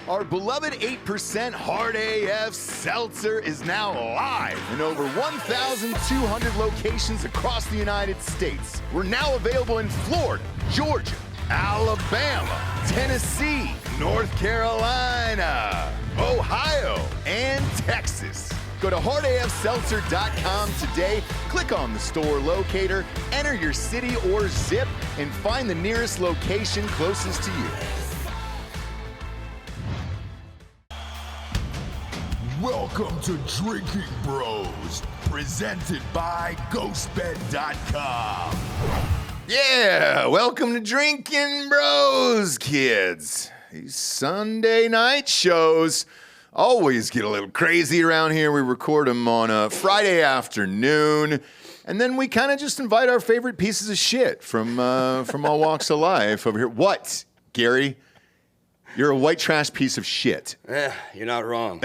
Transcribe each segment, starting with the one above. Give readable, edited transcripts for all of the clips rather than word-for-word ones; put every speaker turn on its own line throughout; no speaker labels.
Our beloved 8% Hard AF Seltzer is now live in over 1,200 locations across the United States. We're now available in Florida, Georgia, Alabama, Tennessee, North Carolina, Ohio, and Texas. Go to hardafseltzer.com today, click on the store locator, enter your city or zip, and find the nearest location closest to you. Welcome to Drinking Bros, presented by GhostBed.com. Yeah, welcome to Drinking Bros, kids. These Sunday night shows always get a little crazy around here. We record them on a Friday afternoon, and then we kind of just invite our favorite pieces of shit from all walks of life over here. What, Gary? You're a white trash piece of shit.
You're not wrong.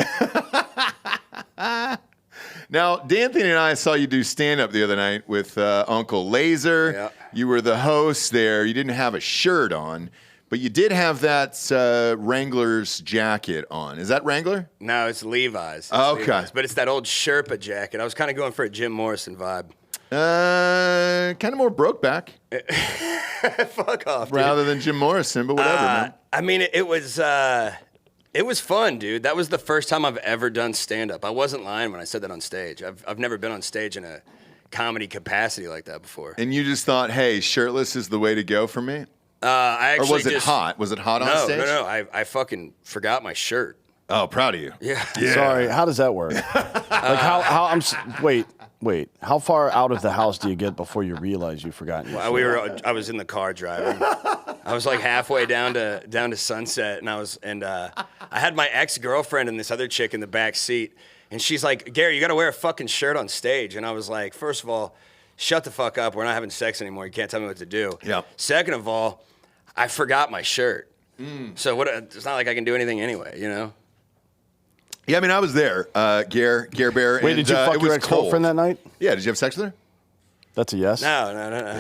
Now, D'Anthony and I saw you do stand-up the other night with Uncle Laser.
Yeah.
You were the host there. You didn't have a shirt on, but you did have that Wrangler's jacket on. Is that Wrangler?
No, it's Levi's. It's
Okay.
Levi's, but it's that old Sherpa jacket. I was kind of going for a Jim Morrison vibe.
Kind of more Brokeback.
Fuck off, dude.
Rather than Jim Morrison, but whatever, man.
I mean, it was fun, dude. That was the first time I've ever done stand-up. I wasn't lying when I said that on stage. I've never been on stage in a comedy capacity like that before.
And you just thought, hey, shirtless is the way to go for me?
I actually
Or was it hot? Was it hot on stage?
No. I fucking forgot my shirt.
Oh, proud of you.
Yeah.
Sorry, how does that work? Wait. How far out of the house do you get before you realize you've forgotten your shirt?
I was in the car driving. I was like halfway down to Sunset, and I had my ex-girlfriend and this other chick in the back seat, and she's like, "Gary, you got to wear a fucking shirt on stage." And I was like, first of all, shut the fuck up. We're not having sex anymore. You can't tell me what to do.
Yep.
Second of all, I forgot my shirt. So what? It's not like I can do anything anyway, you know?
Yeah, I mean, I was there, Gare Bear.
Wait,
and,
did you fuck
it
your
was
ex-girlfriend that night?
Yeah, did you have sex with her?
That's a yes?
No.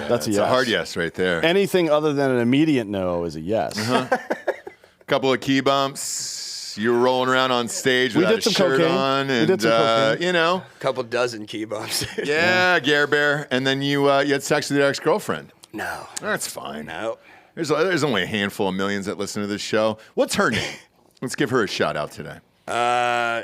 That's a
It's
yes.
a hard yes right there.
Anything other than an immediate no is a yes.
Couple of key bumps. You were rolling around on stage
We
without
did
a
some
shirt
cocaine.
on.
We
And,
did some cocaine.
you know.
Couple dozen key bumps.
Yeah, Gare Bear. And then you had sex with your ex-girlfriend.
No.
That's fine.
No.
There's only a handful of millions that listen to this show. What's her name? Let's give her a shout out today.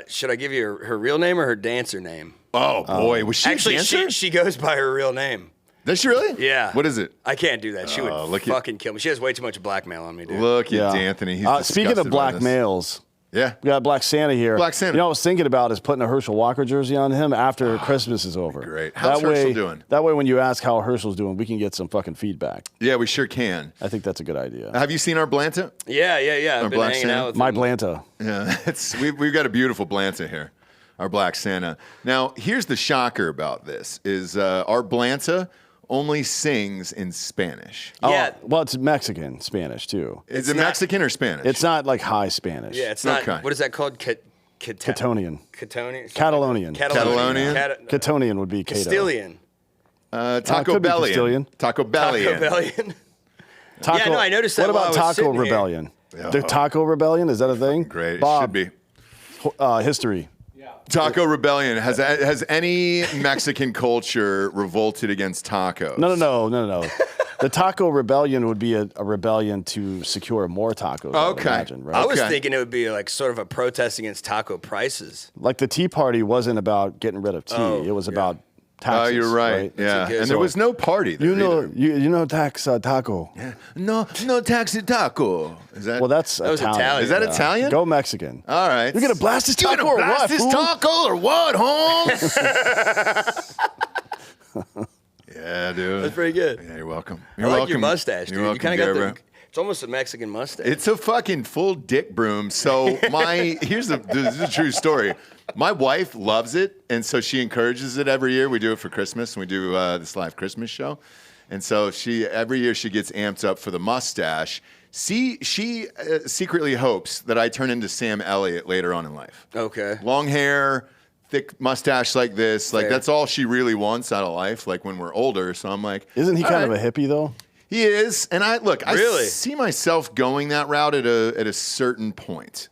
Should I give you her real name or her dancer name?
Oh, boy. Was she
Actually,
a dancer?
she goes by her real name.
Does she really?
Yeah.
What is it?
I can't do that. She would
look at-
fucking kill me. She has way too much blackmail on me, dude.
Look at
Yeah.
D'Anthony. He's
Speaking
disgusted
of
by
black
this.
males,
Yeah.
we got Black Santa here.
Black Santa.
You know what I was thinking about is putting a Herschel Walker jersey on him after Christmas is over.
great. How's Herschel doing?
That way, when you ask how Herschel's doing, we can get some fucking feedback.
Yeah, we sure can.
I think that's a good idea.
Have you seen our Blanta?
Yeah. I've been
Black
hanging
Santa?
out with
My
him.
Blanta.
Yeah, we've got a beautiful Blanta here, our Black Santa. Now, here's the shocker about this, is our Blanta only sings in Spanish.
Yeah.
Oh, well, it's Mexican Spanish, too.
Is it
not-
Mexican or Spanish?
It's not like high Spanish.
Yeah, it's not.
Okay.
What is that called?
Catonian.
Catonian?
Catalonian.
Catalonian?
Catonian would be Cato.
Castilian.
Taco
could be
Bellion.
Castilian.
Taco
Taco
Bellion.
Bellion.
Taco,
Yeah, no, I noticed that
What
while
about
I was
Taco
sitting here.
Rebellion?
Yeah.
The Taco Rebellion, is that a thing?
Great.
Bob,
It should be.
History.
Taco Rebellion. Has any Mexican culture revolted against tacos?
No. The Taco Rebellion would be a rebellion to secure more tacos. I would
Okay.
imagine, right?
I was
Okay.
thinking it would be like sort of a protest against taco prices.
Like the Tea Party wasn't about getting rid of tea; it was about taxes.
Oh, you're right. Yeah,
good-
and there was no party there
You know,
either.
you know, taco.
No taxi taco. Is that?
Well, that's
was Italian.
Is that
yeah.
Italian?
Go Mexican.
All right.
You're gonna blast this
You
taco
gonna
or
blast
what?
this
fool?
taco or what, Holmes? Yeah, dude.
That's pretty good.
Yeah, you're welcome.
I
You're
like
welcome.
your mustache, dude.
You're
You
welcome,
kind of got
Gary.
it's almost a Mexican mustache.
It's a fucking full dick broom. So this is a true story. My wife loves it, and so she encourages it every year. We do it for Christmas, and we do this live Christmas show. And so every year she gets amped up for the mustache. She secretly hopes that I turn into Sam Elliott later on in life.
Okay.
Long hair, thick mustache like this. Like,
Fair.
that's all she really wants out of life, like when we're older. So I'm like,
Isn't he
all
kind of
right.
a hippie though?
He is. And I
Really?
see myself going that route at a certain point.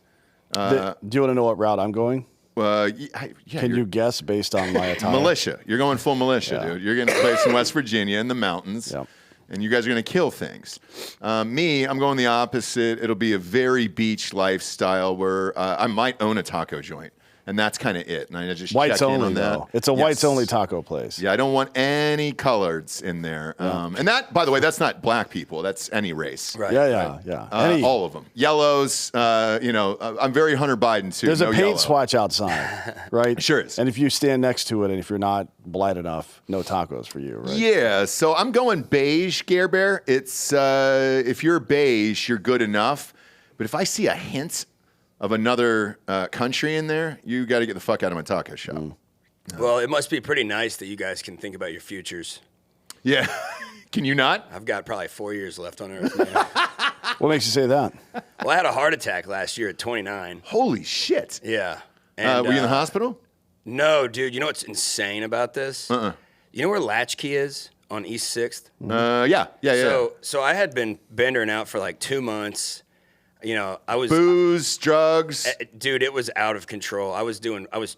Do you want to know what route I'm going? Can you guess based on my attire?
Militia. You're going full militia, dude. You're going to place in West Virginia in the mountains.
Yep.
And you guys are going to kill things. Me, I'm going the opposite. It'll be a very beach lifestyle where I might own a taco joint. And that's kind of it. And I just
whites
check in
only,
on that.
though. It's a whites only taco place.
Yeah, I don't want any coloreds in there. And that, by the way, that's not black people. That's any race.
Right.
Yeah.
All of them. Yellows, I'm very Hunter Biden, too.
There's
no
a paint
yellow.
swatch outside, right?
Sure is.
And if you stand next to it and if you're not blind enough, no tacos for you, right?
Yeah, so I'm going beige, Gare Bear. It's, if you're beige, you're good enough. But if I see a hint of another country in there, you got to get the fuck out of my taco shop.
Well, it must be pretty nice that you guys can think about your futures.
Yeah. Can you not?
I've got probably 4 years left on Earth, man.
What makes you say that?
Well, I had a heart attack last year at 29.
Holy shit.
Yeah.
Were you in the hospital?
No, dude. You know what's insane about this? You know where Latchkey is on East 6th?
Yeah.
So I had been bendering out for like 2 months. I was
Booze, drugs.
Dude, it was out of control. I was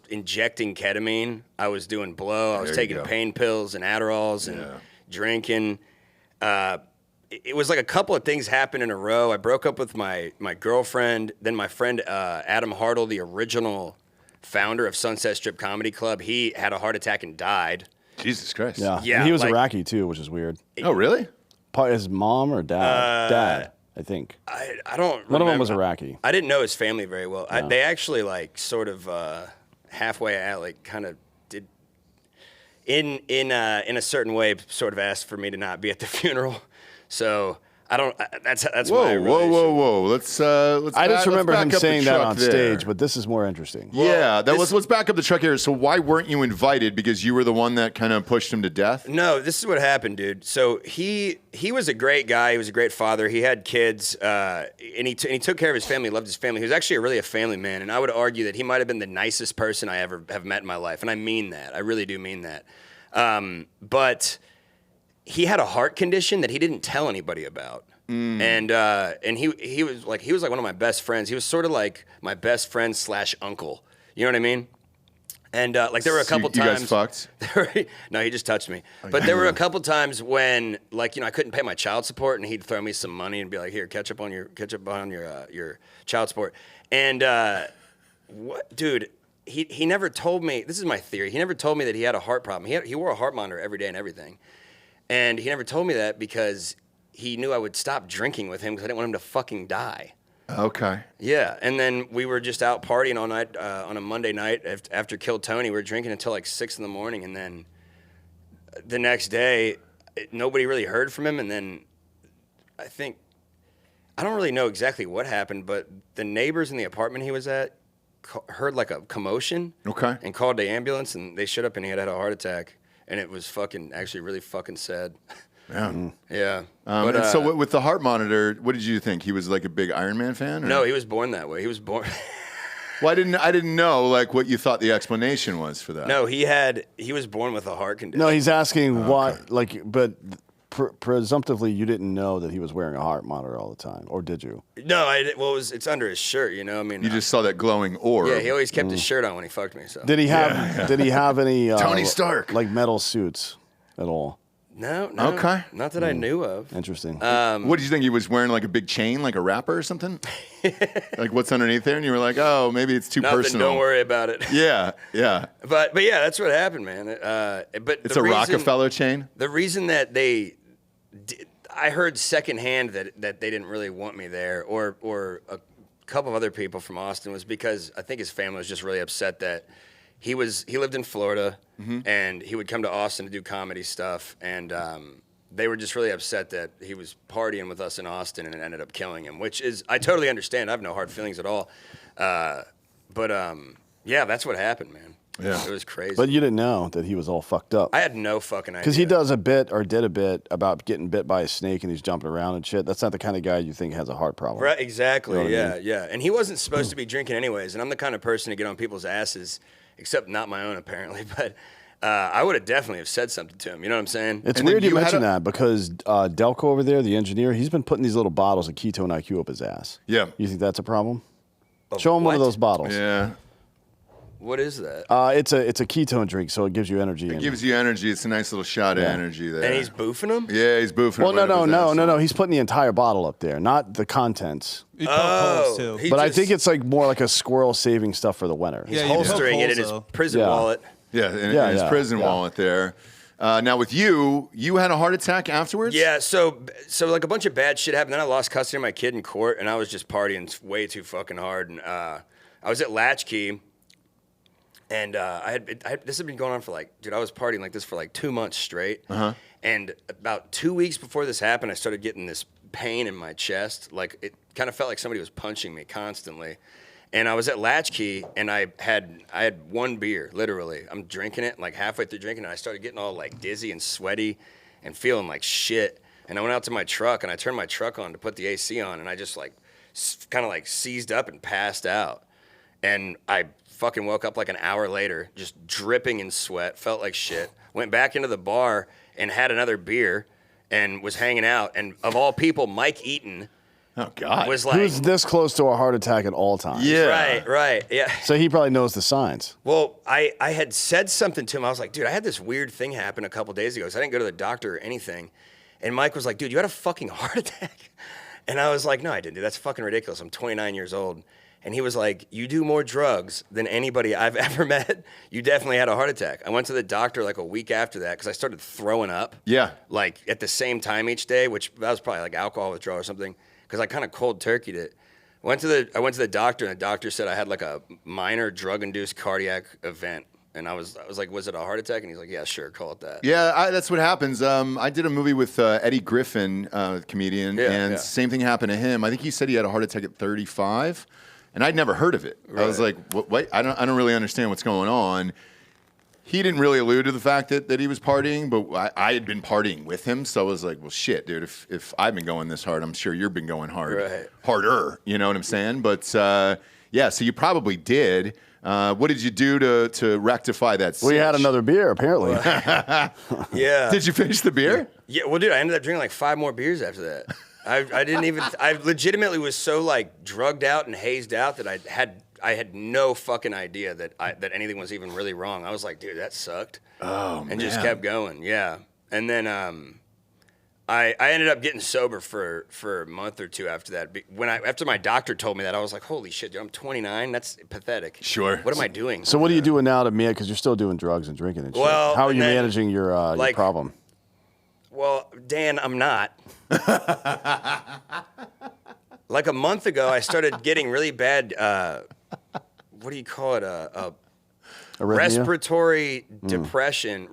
injecting ketamine. I was doing blow. I was taking pain pills and Adderalls and drinking. It was like a couple of things happened in a row. I broke up with my girlfriend. Then my friend Adam Hartle, the original founder of Sunset Strip Comedy Club, he had a heart attack and died.
Jesus Christ.
Yeah.
Yeah,
And he was
like-
Iraqi too, which is weird.
Oh, really?
His mom or dad? Dad, I think.
I don't remember.
One of them was Iraqi.
I didn't know his family very well. They actually sort of halfway out, kind of did in a certain way, sort of asked for me to not be at the funeral. So I don't. That's my relation.
Whoa. Let's.
I just remember him saying that on
there.
stage, but this is more interesting.
Yeah, let's back up the truck here. So why weren't you invited? Because you were the one that kind of pushed him to death?
No, this is what happened, dude. So he was a great guy. He was a great father. He had kids, and he took care of his family. He loved his family. He was actually really a family man, and I would argue that he might have been the nicest person I ever have met in my life, and I mean that. I really do mean that. But he had a heart condition that he didn't tell anybody about. And he was like one of my best friends. He was sort of like my best friend / uncle. You know what I mean? And there were a couple times.
You guys fucked?
No, he just touched me. But there were a couple times when I couldn't pay my child support, and he'd throw me some money and be like, "Here, catch up on your child support." And dude, he never told me. This is my theory. He never told me that he had a heart problem. He wore a heart monitor every day and everything, and he never told me that because he knew I would stop drinking with him because I didn't want him to fucking die.
Okay.
Yeah, and then we were just out partying all night on a Monday night after Kill Tony. We were drinking until like 6 a.m, and then the next day, nobody really heard from him. And then I don't really know exactly what happened, but the neighbors in the apartment he was at heard like a commotion.
Okay.
And called the ambulance, and they showed up, and he had a heart attack, and it was actually really fucking sad.
Yeah.
Yeah.
And so with the heart monitor, what did you think? He was like a big Iron Man fan? Or?
No, he was born that way. He was born.
Well, I didn't know like what you thought the explanation was for that.
No, he was born with a heart condition.
No, he's asking why, but presumptively you didn't know that he was wearing a heart monitor all the time, or did you?
No, it's under his shirt, you know. I mean,
You just saw that glowing orb.
yeah, he always kept his shirt on when he fucked me. So
Did he have Did he have any
Tony Stark.
like metal suits at all?
no,
Okay.
not that I knew of.
Interesting.
What did you think? He was wearing like a big chain, like a rapper or something? Like what's underneath there? And you were like, oh, maybe it's too
Nothing.
personal.
Don't worry about it.
Yeah.
But yeah, that's what happened, man. But
It's a Rockefeller chain?
The reason that I heard secondhand that they didn't really want me there, or a couple of other people from Austin, was because I think his family was just really upset that he lived in Florida, and he would come to Austin to do comedy stuff, and they were just really upset that he was partying with us in Austin and it ended up killing him, which is, I totally understand. I have no hard feelings at all. But yeah, that's what happened, man.
Yeah.
It was crazy.
But you didn't know that he was all fucked up.
I had no fucking idea.
Because he does a bit, or did a bit, about getting bit by a snake and he's jumping around and shit. That's not the kind of guy you think has a heart problem.
Right, exactly.
You know what I mean?
Yeah. And he wasn't supposed to be drinking anyways. And I'm the kind of person to get on people's asses, except not my own apparently. But I would have definitely have said something to him. You know what I'm saying?
It's
And
weird
then
you
you
mention
had
that because Delco over there, the engineer, he's been putting these little bottles of ketone IQ up his ass.
Yeah.
You think that's a problem? Show him one of
what?
those bottles.
Yeah.
What is that?
It's a ketone drink, so it gives you energy.
It gives you energy. It's a nice little shot of energy there.
And he's boofing them?
Yeah, he's boofing
Well,
them.
no. He's putting the entire bottle up there, not the contents.
You poke holes too.
he
But I
just-
think it's like more like a squirrel saving stuff for the winter.
He's
Yeah, you
holstering
poke
it in his
holes, though.
prison
Yeah.
wallet.
Yeah, in his prison wallet there. Now with you had a heart attack afterwards?
Yeah, so like a bunch of bad shit happened. Then I lost custody of my kid in court, and I was just partying way too fucking hard. And I was at Latchkey, and this had been going on for like, dude, I was partying like this for like 2 months straight. And about 2 weeks before this happened, I started getting this pain in my chest. Like it kind of felt like somebody was punching me constantly. And I was at Latchkey, and I had one beer, literally. I'm drinking it, like halfway through drinking it, I started getting all like dizzy and sweaty and feeling like shit. And I went out to my truck, and I turned my truck on to put the AC on, and I just like kind of like seized up and passed out. And I fucking woke up like an hour later, just dripping in sweat, felt like shit. Went back into the bar and had another beer and was hanging out. And of all people, Mike Eaton
Oh God.
was like,
Who's this close to a heart attack at all times?
Yeah.
right, yeah.
So he probably knows the signs.
Well, I had said something to him. I was like, dude, I had this weird thing happen a couple days ago. So I didn't go to the doctor or anything. And Mike was like, dude, you had a fucking heart attack? And I was like, no, I didn't, dude. That's fucking ridiculous. I'm 29 years old. And he was like, you do more drugs than anybody I've ever met. You definitely had a heart attack. I went to the doctor like a week after that because I started throwing up.
Yeah.
Like at the same time each day, which that was probably like alcohol withdrawal or something. Because I kind of cold turkeyed it. I went to the doctor, and the doctor said I had like a minor drug-induced cardiac event. And I was like, was it a heart attack? And he's like, yeah, sure, call it that.
Yeah, that's what happens. I did a movie with Eddie Griffin, comedian, and same thing happened to him. I think he said he had a heart attack at 35, and I'd never heard of it. Right. I was like, what? I don't really understand what's going on. He didn't really allude to the fact that he was partying, but I had been partying with him, so I was like, well, shit, dude, if I've been going this hard, I'm sure you've been going harder, you know what I'm saying? But, yeah, so you probably did. What did you do to rectify that
We had
sitch?
another beer, apparently.
Yeah.
Did you finish the beer?
Yeah, well, dude, I ended up drinking like 5 more beers after that. I didn't even, I legitimately was so like drugged out and hazed out that I had no fucking idea that anything was even really wrong. I was like, dude, that sucked.
Oh,
and just kept going, yeah. And then I ended up getting sober for a month or two after that. After my doctor told me that, I was like, holy shit, dude, I'm 29. That's pathetic.
Sure.
What am I doing?
So what are you doing now to manage? Because you're still doing drugs and drinking and shit.
Well,
How are you
and then,
managing your problem?
Well, Dan, I'm not. Like a month ago, I started getting really bad, what do you call it?
Arrhythmia?
Respiratory depression,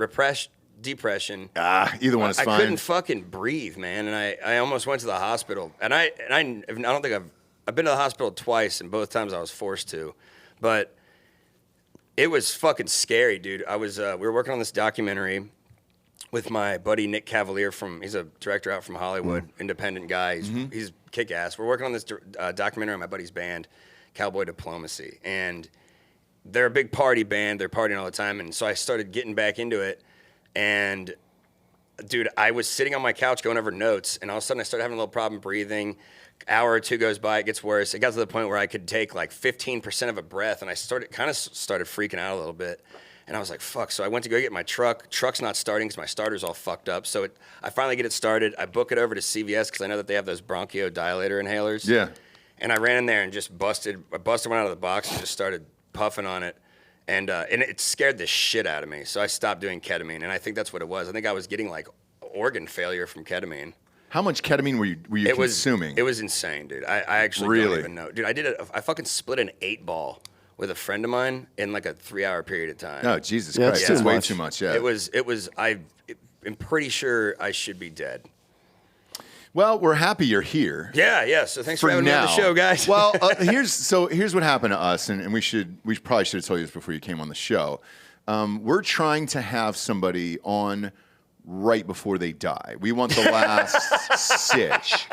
depression.
Either one is fine.
I couldn't fucking breathe, man, and I almost went to the hospital. And I don't think I've been to the hospital twice, and both times I was forced to, but it was fucking scary, dude. We were working on this documentary with my buddy Nick Cavalier he's a director out from Hollywood, independent guy. He's kick-ass. We're working on this documentary on my buddy's band, Cowboy Diplomacy, and they're a big party band. They're partying all the time, and so I started getting back into it. And dude, I was sitting on my couch going over notes, and all of a sudden I started having a little problem breathing. Hour or two goes by, it gets worse. It got to the point where I could take like 15% of a breath, and I started freaking out a little bit. And I was like, fuck. So I went to go get my truck. Truck's not starting because my starter's all fucked up. So I finally get it started. I book it over to CVS because I know that they have those bronchodilator inhalers.
Yeah.
And I ran in there and just busted one out of the box and just started puffing on it. And it scared the shit out of me. So I stopped doing ketamine. And I think that's what it was. I think I was getting like organ failure from ketamine.
How much ketamine were you consuming?
It was insane, dude. I actually don't even know. Dude, I fucking split an 8-ball with a friend of mine in like a 3-hour period of time.
Oh, Jesus Christ. That's way too much, yeah.
I'm pretty sure I should be dead.
Well, we're happy you're here.
Yeah. So thanks for having me on the show, guys.
Well, here's what happened to us, and we probably should have told you this before you came on the show. We're trying to have somebody on right before they die. We want the last sitch.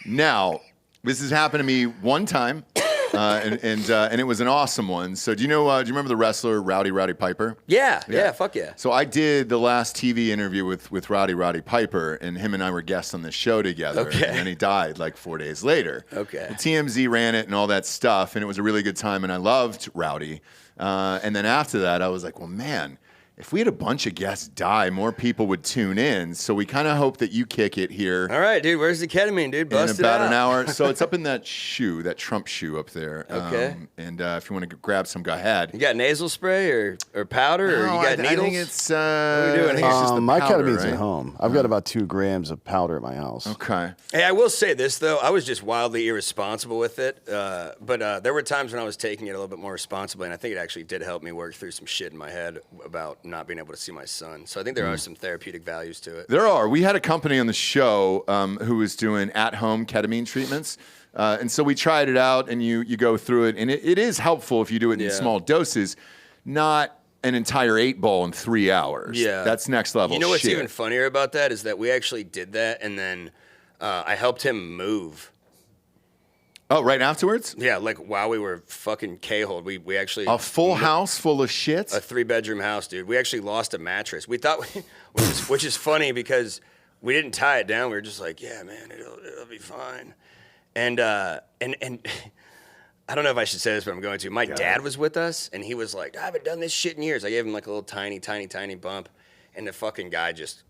Now, this has happened to me one time. and it was an awesome one. So do you remember the wrestler Rowdy Piper?
Yeah, fuck yeah.
So I did the last TV interview with Rowdy Piper, and him and I were guests on the show together.
Okay.
And then he died like 4 days later.
Okay.
And TMZ ran it and all that stuff, and it was a really good time, and I loved Rowdy. And then after that, I was like, well, man, if we had a bunch of guests die, more people would tune in. So we kind of hope that you kick it here.
All right, dude. Where's the ketamine, dude? Bust
in about
it out.
an hour. So it's up in that Trump shoe up there.
Okay.
And if you want to grab some, go ahead.
You got nasal spray or powder, or you got needles?
I think it's.
What are we doing
I think
here?
it's just the
My
powder,
ketamine's
right?
at home. I've got about 2 grams of powder at my house.
Okay.
Hey, I will say this though. I was just wildly irresponsible with it. But there were times when I was taking it a little bit more responsibly, and I think it actually did help me work through some shit in my head about not being able to see my son. So I think there are some therapeutic values to it.
There are. We had a company on the show who was doing at-home ketamine treatments. And so we tried it out, and you go through it. And it is helpful if you do it in small doses, not an entire 8 ball in 3 hours.
Yeah.
That's next level
You know what's
shit.
even funnier about that is that we actually did that, and then I helped him move.
Oh, right afterwards?
Yeah, like while we were fucking K-holed, we actually...
A full house full of shit?
A 3-bedroom house, dude. We actually lost a mattress. We thought, which is funny because we didn't tie it down. We were just like, yeah, man, it'll be fine. And I don't know if I should say this, but I'm going to. My dad was with us, and he was like, I haven't done this shit in years. I gave him like a little tiny bump, and the fucking guy just...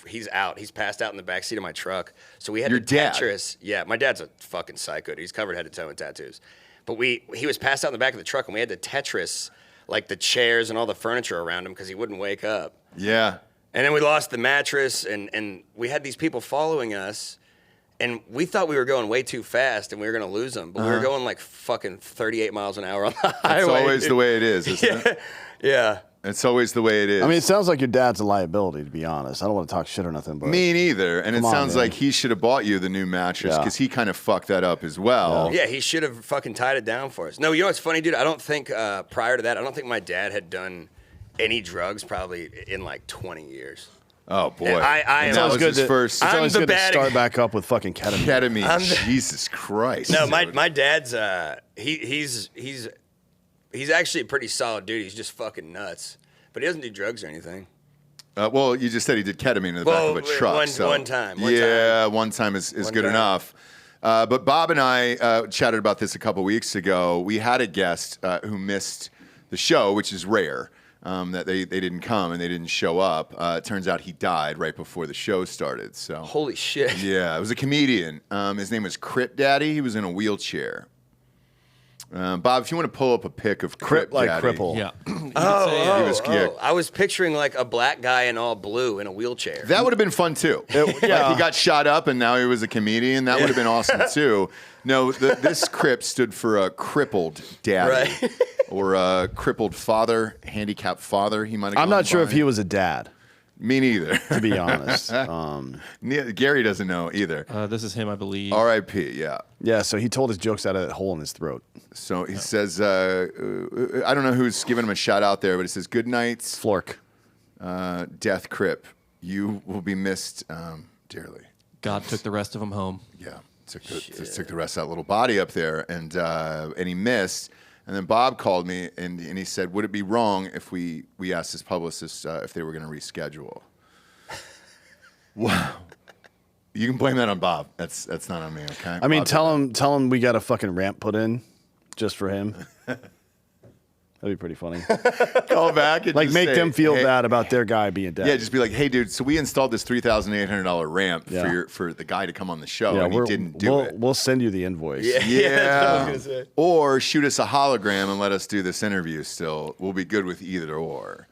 He's out. He's passed out in the backseat of my truck. So we had
Your
to
dad?
Tetris. Yeah, my dad's a fucking psycho. He's covered head to toe in tattoos. But he was passed out in the back of the truck, and we had to Tetris like the chairs and all the furniture around him because he wouldn't wake up.
Yeah.
And then we lost the mattress, and we had these people following us, and we thought we were going way too fast and we were going to lose them. But we were going like fucking 38 miles an hour on the highway.
That's always the way it is, isn't it?
Yeah.
It's always the way it is.
I mean, it sounds like your dad's a liability, to be honest. I don't want to talk shit or nothing, but
Me neither. And it
Come on,
sounds
man.
like he should have bought you the new mattress
Yeah.
because he kind of fucked that up as well.
Yeah, he should have fucking tied it down for us. No, you know what's funny, dude? I don't think prior to that, I don't think my dad had done any drugs probably in like 20 years.
Oh, boy.
And I
And
am-
that was
good
his
to-
first
It's
I'm
always
the
good to
bad-
start back up with fucking ketamine.
ketamine. Jesus Christ.
No, my dad's he's actually a pretty solid dude. He's just fucking nuts. But he doesn't do drugs or anything.
Well, you just said he did ketamine in the
Well,
back of a truck.
one time.
One time is
One
good
time.
enough. But Bob and I chatted about this a couple weeks ago. We had a guest who missed the show, which is rare, that they didn't come and they didn't show up. It turns out he died right before the show started. So
Holy shit.
yeah, it was a comedian. His name was Crip Daddy. He was in a wheelchair. Bob, if you want to pull up a pic of Crip
like
Daddy.
cripple.
Yeah.
I was picturing like a black guy in all blue in a wheelchair.
That would have been fun too. Like he got shot up and now he was a comedian. That would have been awesome too. No, this Crip stood for a crippled daddy,
Right.
or a crippled father, handicapped father. He might have.
I'm
gone
not sure if
by.
he was a dad,
Me neither.
to be honest.
Gary doesn't know either.
This is him, I believe.
R.I.P. Yeah.
Yeah, so he told his jokes out of that hole in his throat.
So he says, I don't know who's giving him a shout out there, but it says, "Good nights,
Flork.
Death Crip. You will be missed dearly."
God took the rest of them home.
Yeah, took the rest of that little body up there, and he missed. And then Bob called me, and he said, "Would it be wrong if we asked his publicist if they were going to reschedule?" Wow, you can blame that on Bob. That's not on me. Okay.
I mean,
Bob
tell him we got a fucking ramp put in just for him. That'd be pretty funny.
call back and
Like,
just
make
say,
them feel
"Hey."
bad about their guy being dead.
Yeah, just be like, "Hey, dude, so we installed this $3,800 ramp
Yeah.
for the guy to come on the show,
Yeah,
and he didn't do it."
We'll send you the invoice.
Yeah.
Yeah.
That's what I was gonna say.
Or shoot us a hologram and let us do this interview still. We'll be good with either or.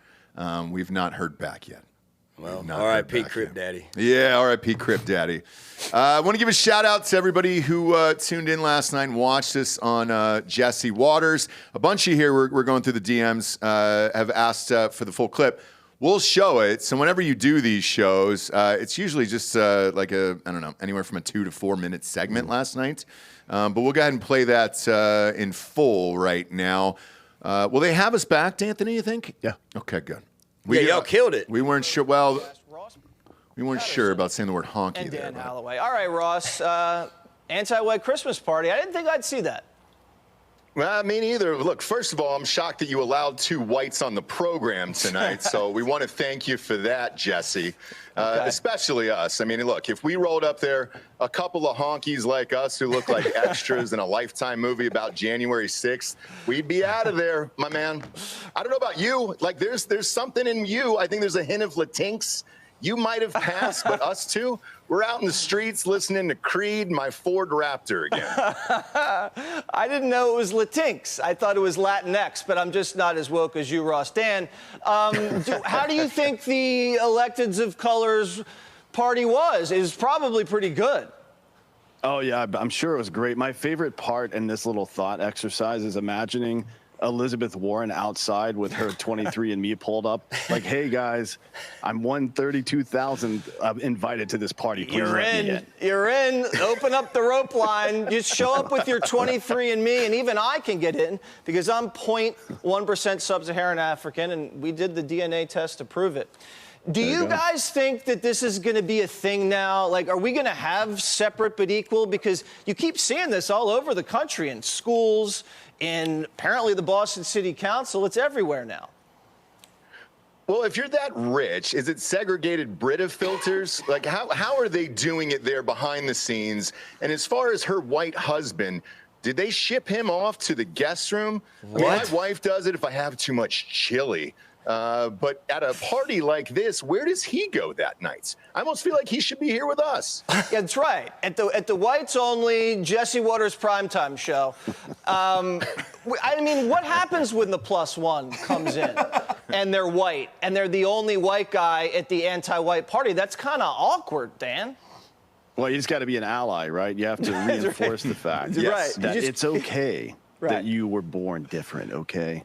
We've not heard back yet.
Well,
We've not heard
R.I.P.
back
Crip
yet.
Daddy.
Yeah, R.I.P. Crip Daddy. I want to give a shout out to everybody who tuned in last night and watched us on Jesse Waters. A bunch of you here, we're going through the DMs, have asked for the full clip. We'll show it. So whenever you do these shows, it's usually just like anywhere from a 2 to 4 minute segment last night. But we'll go ahead and play that in full right now. Will they have us back, Anthony, you think?
Yeah.
Okay, good.
Y'all killed it.
We weren't sure. Well, we weren't sure about saying the word honky
And
there.
Dan
but-
Holloway. All right, Ross. Anti-white Christmas party. I didn't think I'd see that.
Well, me neither. Look, first of all, I'm shocked that you allowed 2 whites on the program tonight. So we want to thank you for that, Jesse. Especially us. I mean, look, if we rolled up there a couple of honkies like us who look like extras in a Lifetime movie about January 6th, we'd be out of there, my man. I don't know about you. Like, there's something in you. I think there's a hint of Latinx. You might have passed, but us two, we're out in the streets listening to Creed, my Ford Raptor again.
I didn't know it was Latinx. I thought it was Latinx, but I'm just not as woke as you, Ross. Dan, how do you think the Electeds of Colors party was? It was probably pretty good.
Oh, yeah, I'm sure it was great. My favorite part in this little thought exercise is imagining Elizabeth Warren outside with her 23andMe pulled up. Like, hey, guys, I'm 132,000 invited to this party. Please let me in.
You're in. Open up the rope line. Just show up with your 23andMe, and even I can get in because I'm 0.1% sub-Saharan African, and we did the DNA test to prove it. Do you guys think that this is going to be a thing now? Like, are we going to have separate but equal? Because you keep seeing this all over the country in schools, in apparently the Boston City Council. It's everywhere now.
Well, if you're that rich, is it segregated Brita filters? Like, how are they doing it there behind the scenes? And as far as her white husband, did they ship him off to the guest room?
What?
I mean, my wife does it if I have too much chili. But at a party like this, where does he go that night? I almost feel like he should be here with us.
That's right. At the whites only Jesse Waters primetime show. I mean, what happens when the +1 comes in and they're white and they're the only white guy at the anti-white party? That's kind of awkward, Dan.
Well, you just got to be an ally, right? You have to reinforce the fact that it's okay. That you were born different, okay?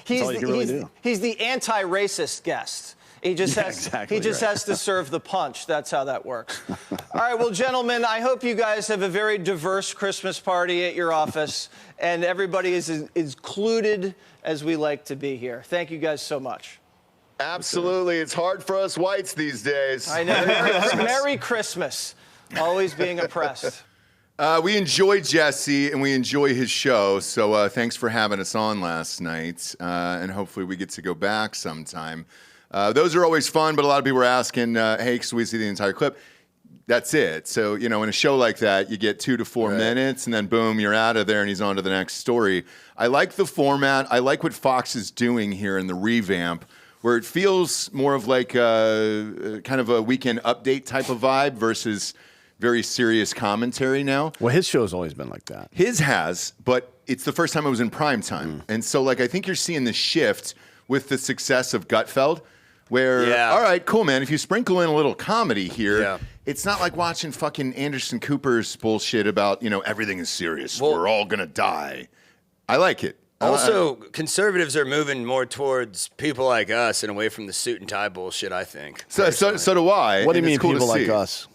He's
all you can really do.
He's the anti-racist guest. He just has to serve the punch. That's how that works. All right, well, gentlemen, I hope you guys have a very diverse Christmas party at your office, and everybody is as included as we like to be here. Thank you guys so much.
Absolutely. It's hard for us whites these days.
I know. Merry Christmas. Always being oppressed.
We enjoy Jesse and we enjoy his show, so thanks for having us on last night, and hopefully we get to go back sometime. Those are always fun, but a lot of people are asking, hey, can we see the entire clip? That's it. So, you know, in a show like that, you get 2 to 4 minutes, and then boom, you're out of there, and he's on to the next story. I like the format. I like what Fox is doing here in the revamp, where it feels more of like kind of a weekend update type of vibe versus very serious commentary now.
Well, his show's always been like that.
His has, but it's the first time it was in prime time. And so, like, I think you're seeing the shift with the success of Gutfeld, where, all right, cool, man, if you sprinkle in a little comedy here, it's not like watching fucking Anderson Cooper's bullshit about, you know, everything is serious. Well, we're all going to die. I like it.
Also, conservatives are moving more towards people like us and away from the suit and tie bullshit, I think.
So do I.
What do you mean people like us?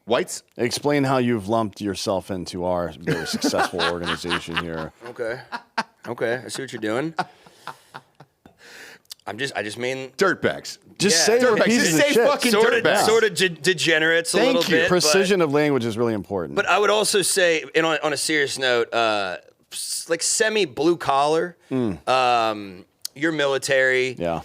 Whites?
Explain how you've lumped yourself into our very successful organization here.
Okay, I see what you're doing. I just mean
dirtbags.
Just say
dirtbags.
Pieces
Just
of
say
shit.
fucking
sort
dirtbags.
of degenerates a little bit.
Precision of language is really important.
But I would also say, and on a serious note, like semi blue collar, you're military.
Yeah.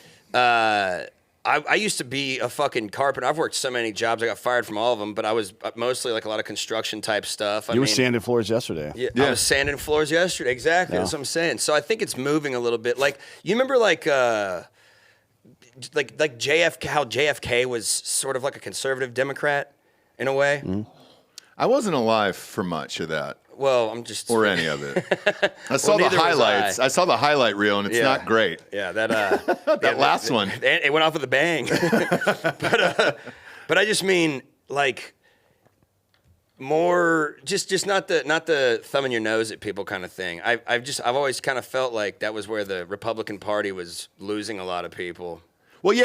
I used to be a fucking carpenter. I've worked so many jobs. I got fired from all of them, but I was mostly like a lot of construction type stuff.
You were sanding floors yesterday.
Yeah, I was sanding floors yesterday. Exactly. That's what I'm saying. So I think it's moving a little bit. Like, you remember like JFK, how JFK was sort of like a conservative Democrat in a way?
I wasn't alive for much of that.
Well, I'm just...
Or any of it. I saw the highlights. I saw the highlight reel, and it's not great.
Yeah, that
that last one.
It went off with a bang. But I just mean, like, more just not the thumb in your nose at people kind of thing. I've always kind of felt like that was where the Republican Party was losing a lot of people.
Well,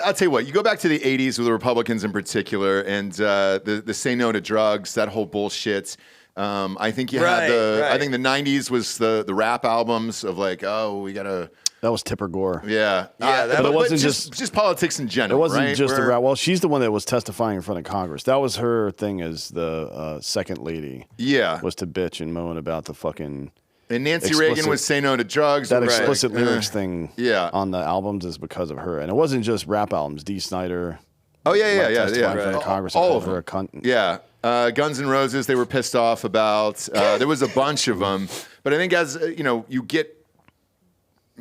I'll tell you what. You go back to the 80s with the Republicans in particular, and the say no to drugs, that whole bullshit. I think you had I think the 90s was the rap albums of like, oh, we gotta
That was Tipper Gore.
Yeah.
But
it wasn't
just politics in
It
general,
wasn't
right?
just around. Well, she's the one that was testifying in front of Congress. That was her thing as the second lady.
Yeah.
Was to bitch and moan about the fucking.
And Nancy Reagan would say no to drugs.
That
Right.
explicit lyrics thing
Yeah.
on the albums is because of her. And it wasn't just rap albums. Dee Snider.
Oh, yeah.
testifying in front of Congress.
All
and
of
called her
them.
a cunt.
Yeah. Guns N' Roses, they were pissed off about. There was a bunch of them. But I think as, you get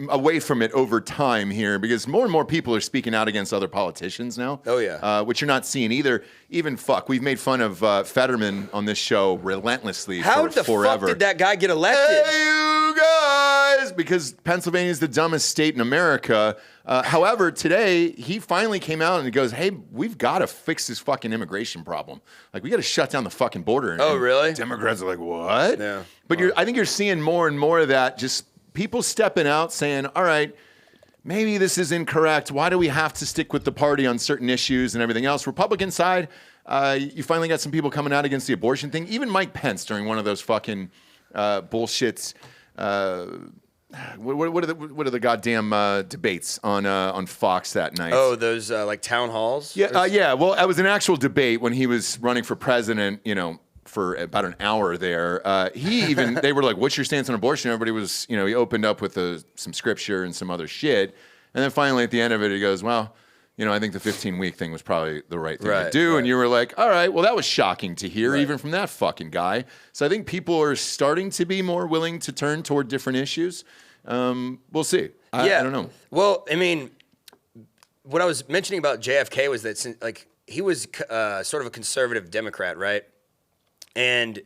away from it over time here because more and more people are speaking out against other politicians now.
Oh, yeah.
Which you're not seeing either. Even we've made fun of Fetterman on this show relentlessly
How
for
the
forever.
fuck did that guy get elected?
Hey, you guys! Because Pennsylvania is the dumbest state in America. However, today, he finally came out and he goes, hey, we've got to fix this fucking immigration problem. Like, we got to shut down the fucking border.
Oh, really?
Democrats are like, what?
Yeah.
But I think you're seeing more and more of that, just people stepping out saying, all right, maybe this is incorrect. Why do we have to stick with the party on certain issues and everything else? Republican side, you finally got some people coming out against the abortion thing. Even Mike Pence during one of those fucking bullshits. What are the goddamn debates on Fox that night?
Oh, those like town halls?
Yeah. Well, it was an actual debate when he was running for president, for about an hour there. They were like, what's your stance on abortion? Everybody was, he opened up with some scripture and some other shit. And then finally at the end of it, he goes, well, I think the 15-week thing was probably the right thing to do. Right. And you were like, all right, well, that was shocking to hear, even from that fucking guy. So I think people are starting to be more willing to turn toward different issues. We'll see. I don't know.
Well, I mean, what I was mentioning about JFK was that he was sort of a conservative Democrat, right? And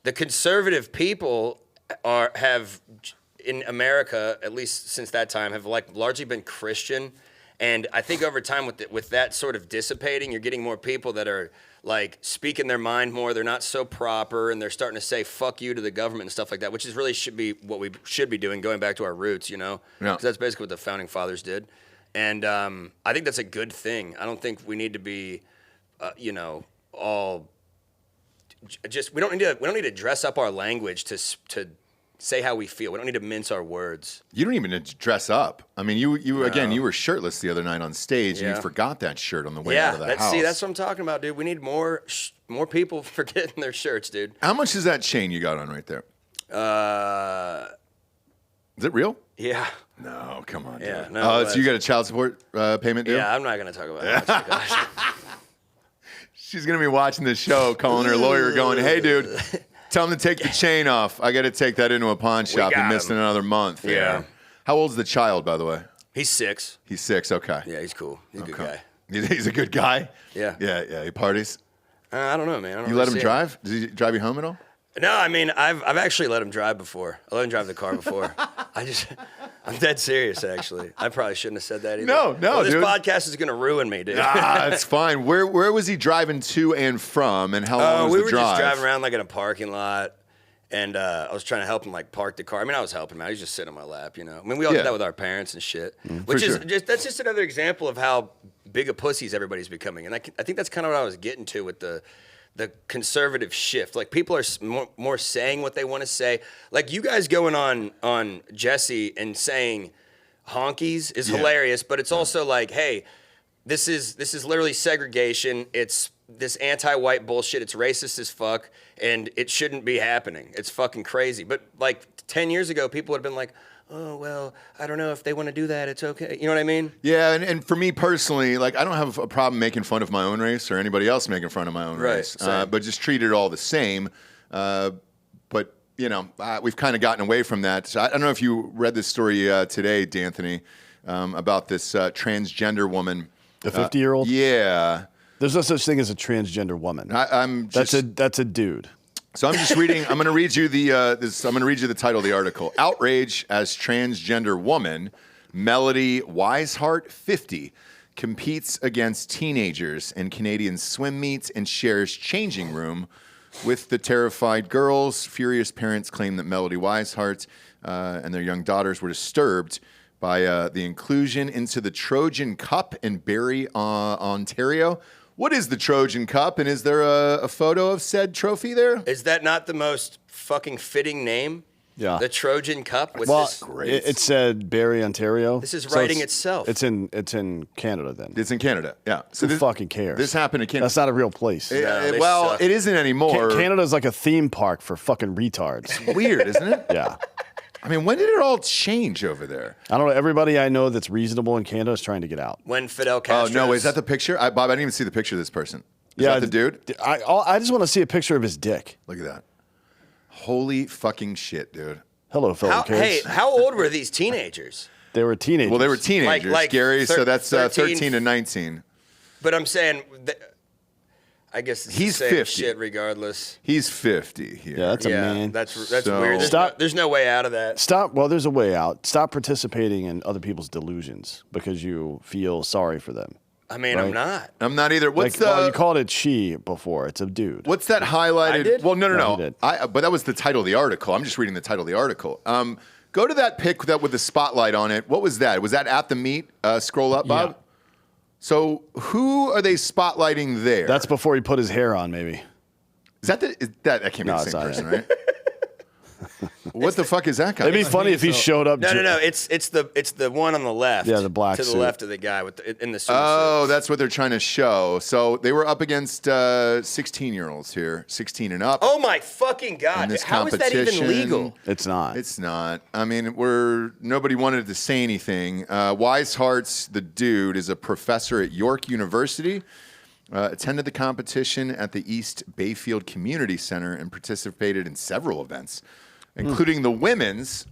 the conservative people have in America, at least since that time, have largely been Christian. And I think over time with that sort of dissipating, you're getting more people that are speaking their mind more. They're not so proper, and they're starting to say "fuck you" to the government and stuff like that, which is really should be what we should be doing, going back to our roots, Yeah. Because that's basically what the founding fathers did, and I think that's a good thing. I don't think we need to be, all just we don't need to dress up our language to say how we feel. We don't need to mince our words.
You don't even need to dress up. I mean, you again, you were shirtless the other night on stage, and you forgot that shirt on the way out of the house.
See, that's what I'm talking about, dude. We need more people forgetting their shirts, dude.
How much is that chain you got on right there? Is it real?
Yeah.
No, come on, dude.
Yeah, no,
so you got a child support payment due?
Yeah, I'm not going to talk about it.
She's going to be watching this show, calling her lawyer, going, hey, dude, tell him to take the chain off. I got to take that into a pawn shop. He missed another month.
Yeah.
How old's the child, by the way?
He's 6.
He's 6, okay.
Yeah, he's cool. He's a good guy.
He's a good guy?
Yeah.
Yeah, he parties?
I don't know, man.
You let him drive? Does he drive you home at all?
No, I mean, I've actually let him drive before. I let him drive the car before. I'm dead serious, actually. I probably shouldn't have said that either.
No,
this
dude.
podcast is going to ruin me, dude.
It's fine. Where was he driving to and from, and how long was the drive?
We were just driving around in a parking lot, and I was trying to help him park the car. I mean, I was helping him out. He was just sitting on my lap, I mean, we all did that with our parents and shit. Which is that's just another example of how big of pussies everybody's becoming. And I think that's kind of what I was getting to with the conservative shift. People are more saying what they want to say. You guys going on Jesse and saying honkies is hilarious, but it's also hey, this is literally segregation. It's this anti-white bullshit. It's racist as fuck, and it shouldn't be happening. It's fucking crazy. But 10 years ago, people would have been like, oh, well, I don't know if they want to do that. It's okay. You know what I mean?
Yeah, and for me personally, I don't have a problem making fun of my own race or anybody else making fun of my own race, but just treat it all the same. But, we've kind of gotten away from that. So I don't know if you read this story today, D'Anthony, about this transgender woman.
The 50-year-old?
Yeah.
There's no such thing as a transgender woman. That's a dude.
So I'm just reading. I'm going to read you the title of the article. Outrage as transgender woman, Melody Weishart, 50, competes against teenagers in Canadian swim meets and shares changing room with the terrified girls. Furious parents claim that Melody Weishart and their young daughters were disturbed by the inclusion into the Trojan Cup in Barrie, Ontario. What is the Trojan Cup, and is there a photo of said trophy there?
Is that not the most fucking fitting name?
Yeah.
The Trojan Cup with
Well,
this.
it said Barrie, Ontario.
This is
So
writing itself.
It's in Canada then.
It's in Canada. Yeah. So
Who fucking cares?
This happened in Canada.
That's not a real place.
they
well,
suck.
it isn't anymore.
Canada's like a theme park for fucking retards.
Weird, isn't it?
Yeah.
I mean, when did it all change over there?
I don't know. Everybody I know that's reasonable in Canada is trying to get out.
When Fidel
Oh
Castro.
no, is that the picture? Bob, I didn't even see the picture of this person. Is that the dude?
I just want to see a picture of his dick.
Look at that. Holy fucking shit, dude.
Hello, fellow kids.
Hey, how old were these teenagers?
They were teenagers.
Well, they were teenagers,
Like
Gary. So that's
13
13 to 19.
But I'm saying, I guess it's
He's
the same
50.
shit regardless.
He's 50 here.
Yeah, that's a
Yeah,
man.
that's
So-
weird.
Stop.
There's no way out of that.
Stop. Well, there's a way out. Stop participating in other people's delusions because you feel sorry for them.
I mean, I'm
Right.
not.
I'm not either. What's
Well, you called it she before. It's a dude.
What's that highlighted?
I did?
Well, no.
No, you did.
But that was the title of the article. I'm just reading the title of the article. Go to that pic that with the spotlight on it. What was that? Was that at the meet? Scroll up, Bob.
Yeah.
So who are they spotlighting there?
That's before he put his hair on, maybe.
Is that that can't be
No,
the
it's
same
not
person,
him.
right? What the fuck is that guy?
It'd be funny if he showed up.
No. It's the one on the left.
Yeah, the black
to the
suit.
left of the guy in the suit.
Oh, that's what they're trying to show. So they were up against 16-year-olds here, 16 and up.
Oh my fucking
in
god!
this
How is that even
competition.
legal?
It's not.
It's not. I mean, nobody wanted to say anything. Weishart's the dude is a professor at York University. Attended the competition at the East Bayfield Community Center and participated in several events, including the women's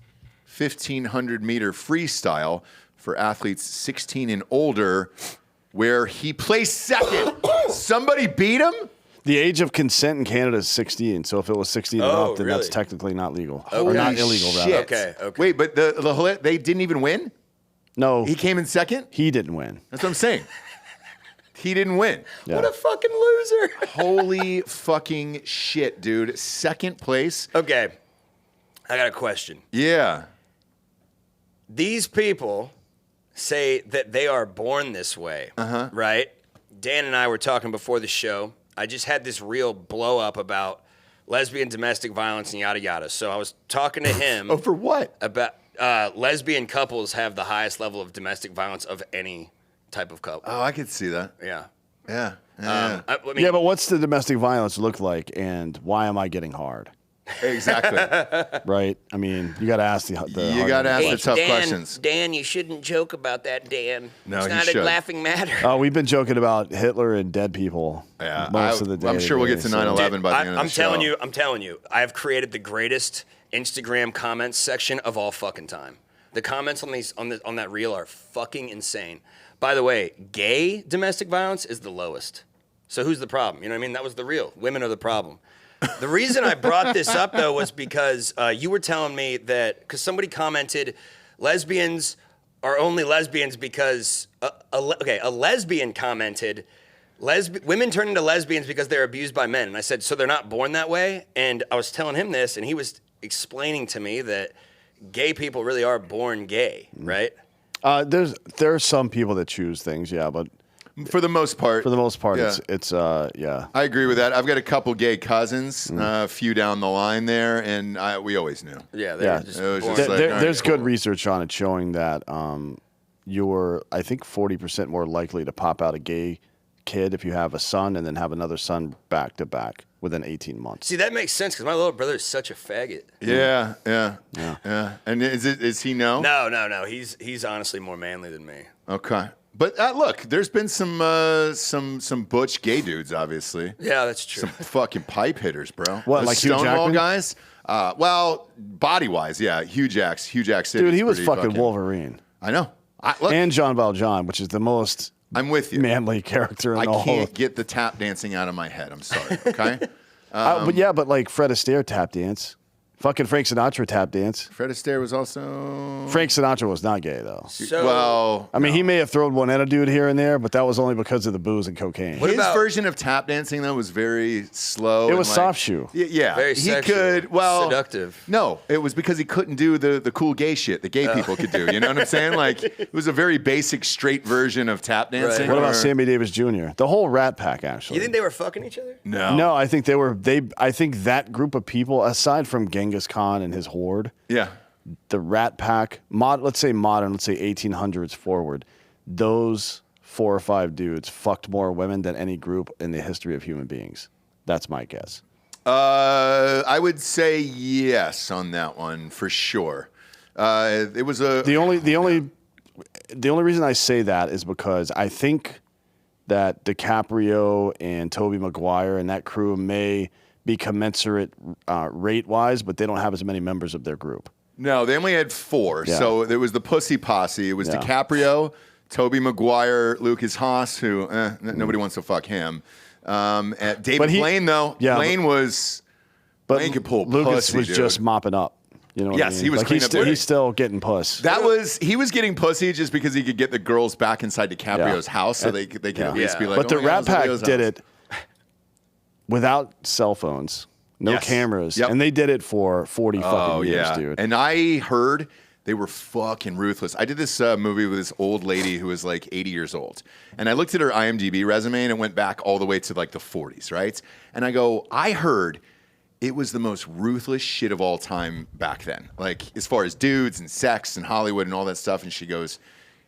1,500 meter freestyle for athletes 16 and older, where he placed second. Somebody beat him?
The age of consent in Canada is 16. So if it was 16 and
Oh,
up, then
really?
that's technically not legal.
Okay.
Or not
Holy
illegal,
shit.
rather.
Okay.
Wait, but they didn't even win?
No,
He came in second?
he didn't win.
That's what I'm saying. He didn't win.
Yeah.
What a fucking loser!
Holy fucking shit, dude. Second place.
Okay, I got a question.
Yeah.
These people say that they are born this way, right? Dan and I were talking before the show. I just had this real blow up about lesbian domestic violence and yada yada. So I was talking to him
Oh, for what?
about lesbian couples have the highest level of domestic violence of any type of couple.
Oh, I could see that.
Yeah.
Yeah.
I mean,
Yeah, but what's the domestic violence look like, and why am I getting hard?
Exactly.
Right? I mean, you got to ask the
You
hard
gotta ask
questions.
the tough questions.
Dan, you shouldn't joke about that, Dan.
No,
it's
he
not
should.
a laughing matter.
Oh, we've been joking about Hitler and dead people
Yeah,
most of the day.
I'm sure we'll get to 9/11 by the end of the
I'm
show.
telling you, I've created the greatest Instagram comments section of all fucking time. The comments on that reel are fucking insane. By the way, gay domestic violence is the lowest. So who's the problem? You know what I mean? That was the real. Women are the problem. The reason I brought this up, though, was because you were telling me that, because somebody commented, lesbians are only lesbians because, a lesbian commented, women turn into lesbians because they're abused by men. And I said, so they're not born that way? And I was telling him this, and he was explaining to me that gay people really are born gay, right?
There are some people that choose things, yeah, but
For the most part.
for the most part,
Yeah.
it's yeah.
I agree with that. I've got a couple gay cousins, a few down the line there, and we always knew.
Yeah, they're
Yeah.
just
It was
born.
just like, all right,
There's
cool.
good research on it showing that you're, I think, 40% more likely to pop out a gay kid if you have a son and then have another son back to back within 18 months.
See, that makes sense because my little brother is such a faggot.
Yeah. And is he no?
No. He's honestly more manly than me.
Okay. But look, there's been some butch gay dudes, obviously.
Yeah, that's true.
Some fucking pipe hitters, bro.
What,
Those
like Hugh
Stonewall
Jackman?
guys? Well, body wise, yeah. Hugh Jack City.
Dude, he was
pretty
fucking Wolverine.
I know. Look,
And John Valjean, which is the most
I'm with you.
manly character in
I
the whole.
can't get the tap dancing out of my head. I'm sorry. Okay.
but like Fred Astaire tap dance. Fucking Frank Sinatra tap dance.
Fred Astaire was also.
Frank Sinatra was not gay, though.
So,
Well,
I mean, he may have thrown one at a dude here and there, but that was only because of the booze and cocaine.
What
his
about-
version of tap dancing though was very slow.
It
and
was
like-
soft shoe.
Yeah,
Very
he
sexual,
could. Well,
seductive.
No, it was because he couldn't do the cool gay shit that gay people could do. You know what I'm saying? Like it was a very basic, straight version of tap dancing.
What about
or-
Sammy Davis Jr.? The whole Rat Pack, actually.
You think they were fucking each other?
No,
No, I think I think that group of people, aside from gang Genghis Khan and his horde.
Yeah.
The Rat Pack, let's say modern, let's say 1800s forward, those 4 or 5 dudes fucked more women than any group in the history of human beings. That's my guess.
I would say yes on that one for sure. It was
The only reason I say that is because I think that DiCaprio and Tobey Maguire and that crew may be commensurate rate-wise, but they don't have as many members of their group.
No, they only had 4.
Yeah.
So there was the Pussy Posse. It was
Yeah.
DiCaprio, Tobey Maguire, Lucas Haas, who nobody wants to fuck him. David Blaine, though.
Yeah,
Blaine was...
But
Blaine could pull
Lucas
pussy,
was
dude.
just mopping up. You know what I
Yes,
mean?
he was
like
cleaning up
he's still getting puss.
He was getting pussy just because he could get the girls back inside DiCaprio's house, so they could at least be like.
But the
oh my God,
Rat
it's
Pack
Leo's
did
house.
it without cell phones, no
Yes.
cameras,
Yep.
and they did it for 40 fucking years, dude.
And I heard they were fucking ruthless. I did this movie with this old lady who was like 80 years old. And I looked at her IMDb resume and it went back all the way to like the 40s, right? And I go, I heard it was the most ruthless shit of all time back then. Like as far as dudes and sex and Hollywood and all that stuff. And she goes,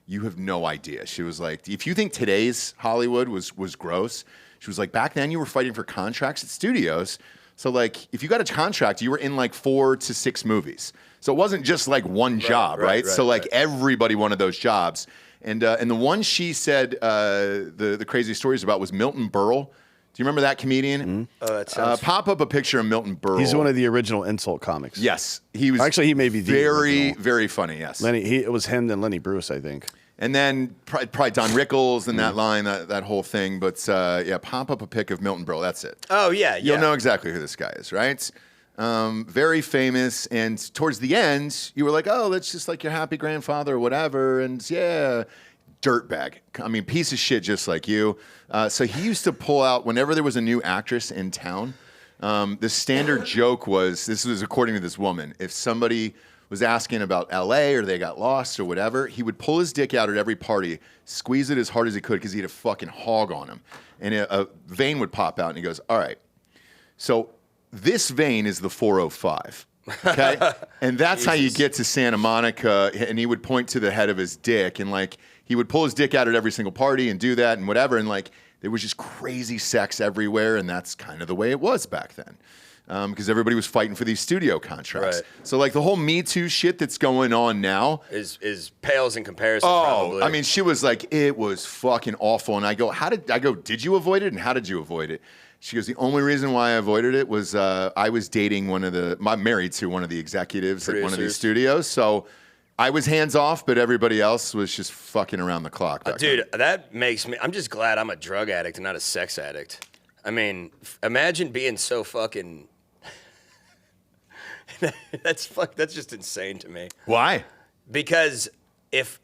you have no idea. She was like, if you think today's Hollywood was gross, she was like, back then you were fighting for contracts at studios. So like, if you got a contract, you were in like 4 to 6 movies. So it wasn't just like one job, right? So like everybody wanted those jobs. And the one she said the crazy stories about was Milton Berle. Do you remember that comedian?
Mm-hmm.
Oh, that sounds...
Pop up a picture of Milton Berle.
He's one of the original insult comics.
Yes, he was.
Actually, he may be the
very,
original.
very funny. Yes,
It was him and Lenny Bruce, I think.
and then probably Don Rickles and that line, that whole thing. But yeah, pop up a pic of Milton Berle. That's it.
Oh, yeah.
You'll know exactly who this guy is, right? Very famous. And towards the end, you were like, oh, that's just like your happy grandfather or whatever. And yeah, dirtbag. I mean, piece of shit just like you. So he used to pull out, whenever there was a new actress in town, the standard joke was, this was according to this woman, if somebody was asking about LA or they got lost or whatever, he would pull his dick out at every party, squeeze it as hard as he could because he had a fucking hog on him. And a vein would pop out and he goes, all right, so this vein is the 405. Okay? And that's how you get to Santa Monica. And he would point to the head of his dick and like, he would pull his dick out at every single party and do that and whatever. And like, there was just crazy sex everywhere. And that's kind of the way it was back then. Because everybody was fighting for these studio contracts.
Right.
So like the whole Me Too shit that's going on now
is pales in comparison.
Oh,
probably.
I mean, she was like, it was fucking awful. And I go, did you avoid it? And how did you avoid it? She goes, the only reason why I avoided it was I was dating I'm married to one of the executives at one of these studios. So I was hands off, but everybody else was just fucking around the clock.
Dude, that makes me, I'm just glad I'm a drug addict and not a sex addict. I mean, imagine being so fucking, that's just insane to me.
Why?
Because if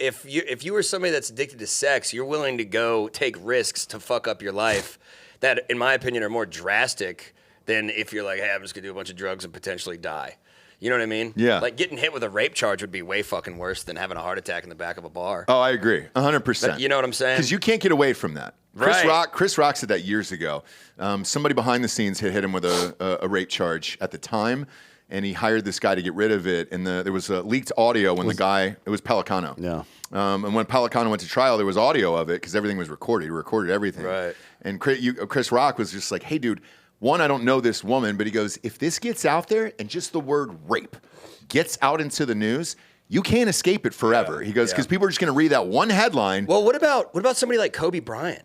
you were somebody that's addicted to sex, you're willing to go take risks to fuck up your life that, in my opinion, are more drastic than if you're like, hey, I'm just gonna do a bunch of drugs and potentially die. You know what I mean?
Yeah.
Like getting hit with a rape charge would be way fucking worse than having a heart attack in the back of a bar.
Oh, I agree. 100%.
You know what I'm saying?
Because you can't get away from that.
Right.
Chris Rock said that years ago. Somebody behind the scenes hit him with a rape charge at the time, and he hired this guy to get rid of it. And there was leaked audio when it was Pelicano.
Yeah.
And when Pelicano went to trial, there was audio of it because everything was recorded. He recorded everything.
Right.
And Chris Rock was just like, hey, dude, one, I don't know this woman, but he goes, if this gets out there and just the word rape gets out into the news, you can't escape it forever. He goes, because people are just going to read that one headline.
Well, what about somebody like Kobe Bryant?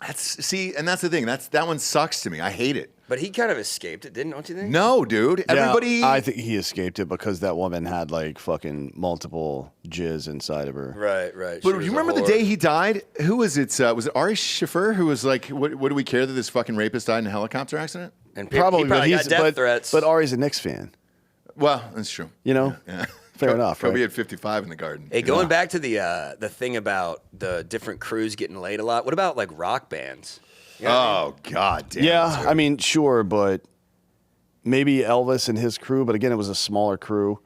That's the thing. That one sucks to me. I hate it.
But he kind of escaped it, don't you think?
No, dude. Everybody.
I think he escaped it because that woman had like fucking multiple jizz inside of her.
Right.
But you remember the day he died? Who was it? Was it Ari Shaffir who was like, what do we care that this fucking rapist died in a helicopter accident?
And
Probably,
he probably
but
got death threats.
But Ari's a Knicks fan.
Well, that's true.
You know?
Yeah.
Fair enough,
Kobe
right?
had 55 in the Garden.
Hey, going back to the thing about the different crews getting laid a lot, what about like rock bands? You know what I mean?
Oh, God damn.
Yeah, I mean, sure, but maybe Elvis and his crew, but again, it was a smaller crew.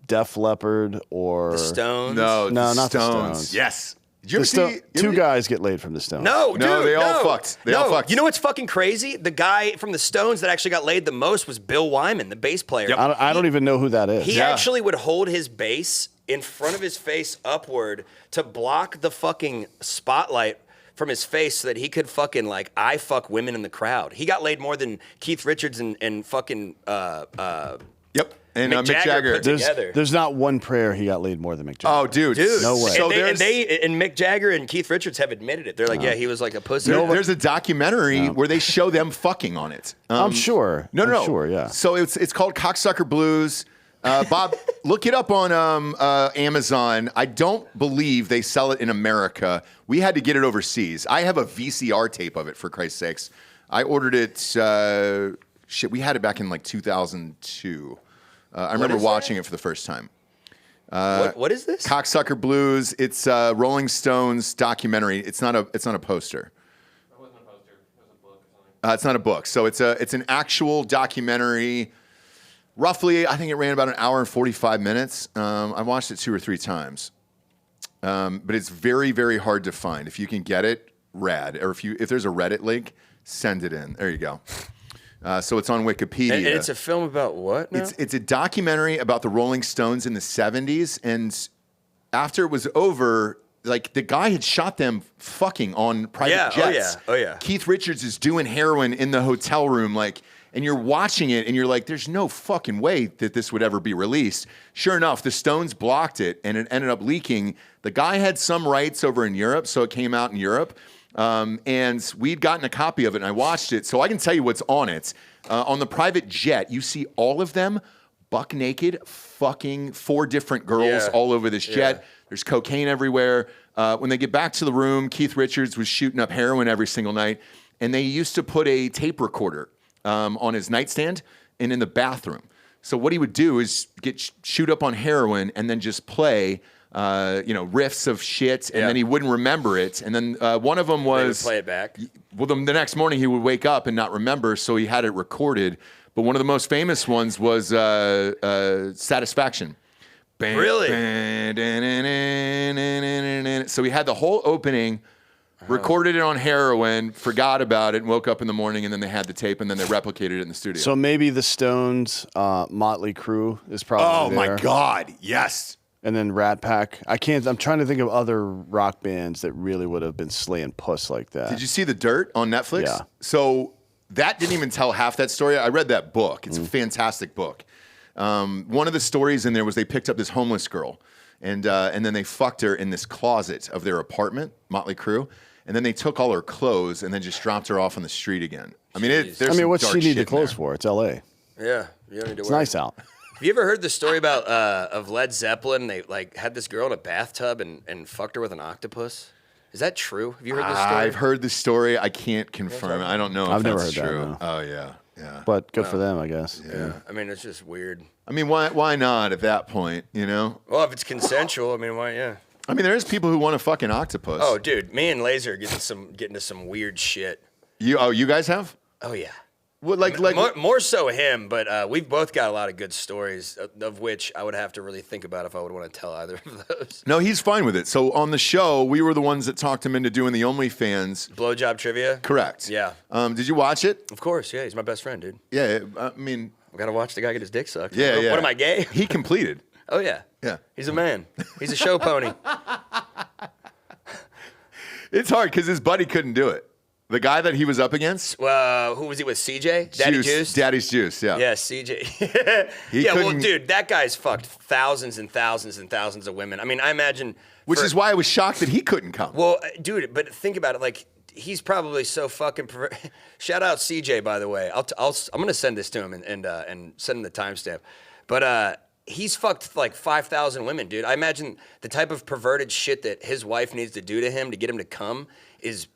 Def Leppard or
The Stones?
No,
No,
the
not the
Stones.
Stones.
Yes. Did you ever see
Two guys get laid from the Stones.
No, dude,
No, they all fucked. They all fucked.
You know what's fucking crazy? The guy from the Stones that actually got laid the most was Bill Wyman, the bass player.
Yep.
I don't even know who that is.
He actually would hold his bass in front of his face upward to block the fucking spotlight from his face so that he could fucking like eye fuck women in the crowd. He got laid more than Keith Richards and fucking
Yep. And
Mick
Mick
Jagger
Jagger.
put together.
There's not one prayer he got laid more than Mick Jagger.
Oh, dude.
No way.
So
and Mick Jagger and Keith Richards have admitted it. They're like, yeah, he was like a pussy.
there's a documentary where they show them fucking on it.
I'm sure.
No,
I'm sure, yeah.
So it's called Cocksucker Blues. Bob, look it up on Amazon. I don't believe they sell it in America. We had to get it overseas. I have a VCR tape of it, for Christ's sakes. I ordered it. We had it back in like 2002. I remember watching it for the first time.
What is this?
Cocksucker Blues. It's a Rolling Stones documentary. It's not a poster.
It wasn't a poster. It was a book or something.
It's not a book. So it's an actual documentary. Roughly, I think it ran about an hour and 45 minutes. I watched it 2 or 3 times. But it's very, very hard to find. If you can get it, rad. Or if there's a Reddit link, send it in. There you go. So it's on Wikipedia.
And it's a film about what now?
It's a documentary about the Rolling Stones in the 70s. And after it was over, like the guy had shot them fucking on private jets.
Oh yeah.
Keith Richards is doing heroin in the hotel room, like, and you're watching it and you're like, there's no fucking way that this would ever be released. Sure enough, the Stones blocked it and it ended up leaking. The guy had some rights over in Europe, so it came out in Europe. And we'd gotten a copy of it and I watched it. So I can tell you what's on it. On the private jet, you see all of them buck naked, fucking 4 different girls all over this jet. There's cocaine everywhere. When they get back to the room, Keith Richards was shooting up heroin every single night. And they used to put a tape recorder on his nightstand and in the bathroom. So what he would do is shoot up on heroin and then just play riffs of shit, and then he wouldn't remember it. And then one of them was...
They would play it back.
Well, the next morning he would wake up and not remember, so he had it recorded. But one of the most famous ones was Satisfaction.
Really?
So he had the whole opening, recorded it on heroin, forgot about it, and woke up in the morning, and then they had the tape, and then they replicated it in the studio.
So maybe the Stones, Motley Crue is probably there.
Oh, my God. Yes.
And then Rat Pack. I'm trying to think of other rock bands that really would have been slaying puss like that.
Did you see The Dirt on Netflix?
Yeah.
So that didn't even tell half that story. I read that book. It's a fantastic book. One of the stories in there was they picked up this homeless girl, and then they fucked her in this closet of their apartment, Motley Crue, and then they took all her clothes and then just dropped her off on the street again. I mean,
what's she need the clothes for? It's L.A.
Yeah, you don't need to
It's
worry.
nice out.
Have you ever heard the story about of Led Zeppelin? They like had this girl in a bathtub and fucked her with an octopus. Is that true? Have you heard this story?
I've heard the story. I can't confirm. I don't know
I've
if
never
that's
heard that,
true.
no.
Oh yeah, yeah.
But good for them, I guess.
Yeah. I mean, it's just weird.
I mean, why not at that point? You know?
Well, if it's consensual, I mean, why? Yeah.
I mean, there's people who want to fuck an octopus.
Oh, dude, me and Laser are getting to some weird shit.
You guys have?
Oh yeah.
What, like
More so him, but we've both got a lot of good stories, of which I would have to really think about if I would want to tell either of those.
No, he's fine with it. So on the show, we were the ones that talked him into doing the OnlyFans.
Blowjob trivia?
Correct.
Yeah.
Did you watch it?
Of course, yeah. He's my best friend, dude.
Yeah. I mean,
I gotta watch the guy get his dick sucked.
yeah, yeah.
What am I, gay?
He completed.
Oh yeah.
Yeah.
He's a man. He's a show pony.
It's hard because his buddy couldn't do it. The guy that he was up against?
Who was he with? CJ? Daddy Juice?
Daddy's Juice, yeah.
Yeah, CJ. Yeah, well,
couldn't-
dude, that guy's fucked thousands and thousands and thousands of women. I mean, I imagine.
Which is why I was shocked that he couldn't come.
Well, dude, but think about it. Like, he's probably so fucking. Shout out CJ, by the way. I'm gonna send this to him and send him the timestamp. But he's fucked like 5,000 women, dude. I imagine the type of perverted shit that his wife needs to do to him to get him to come is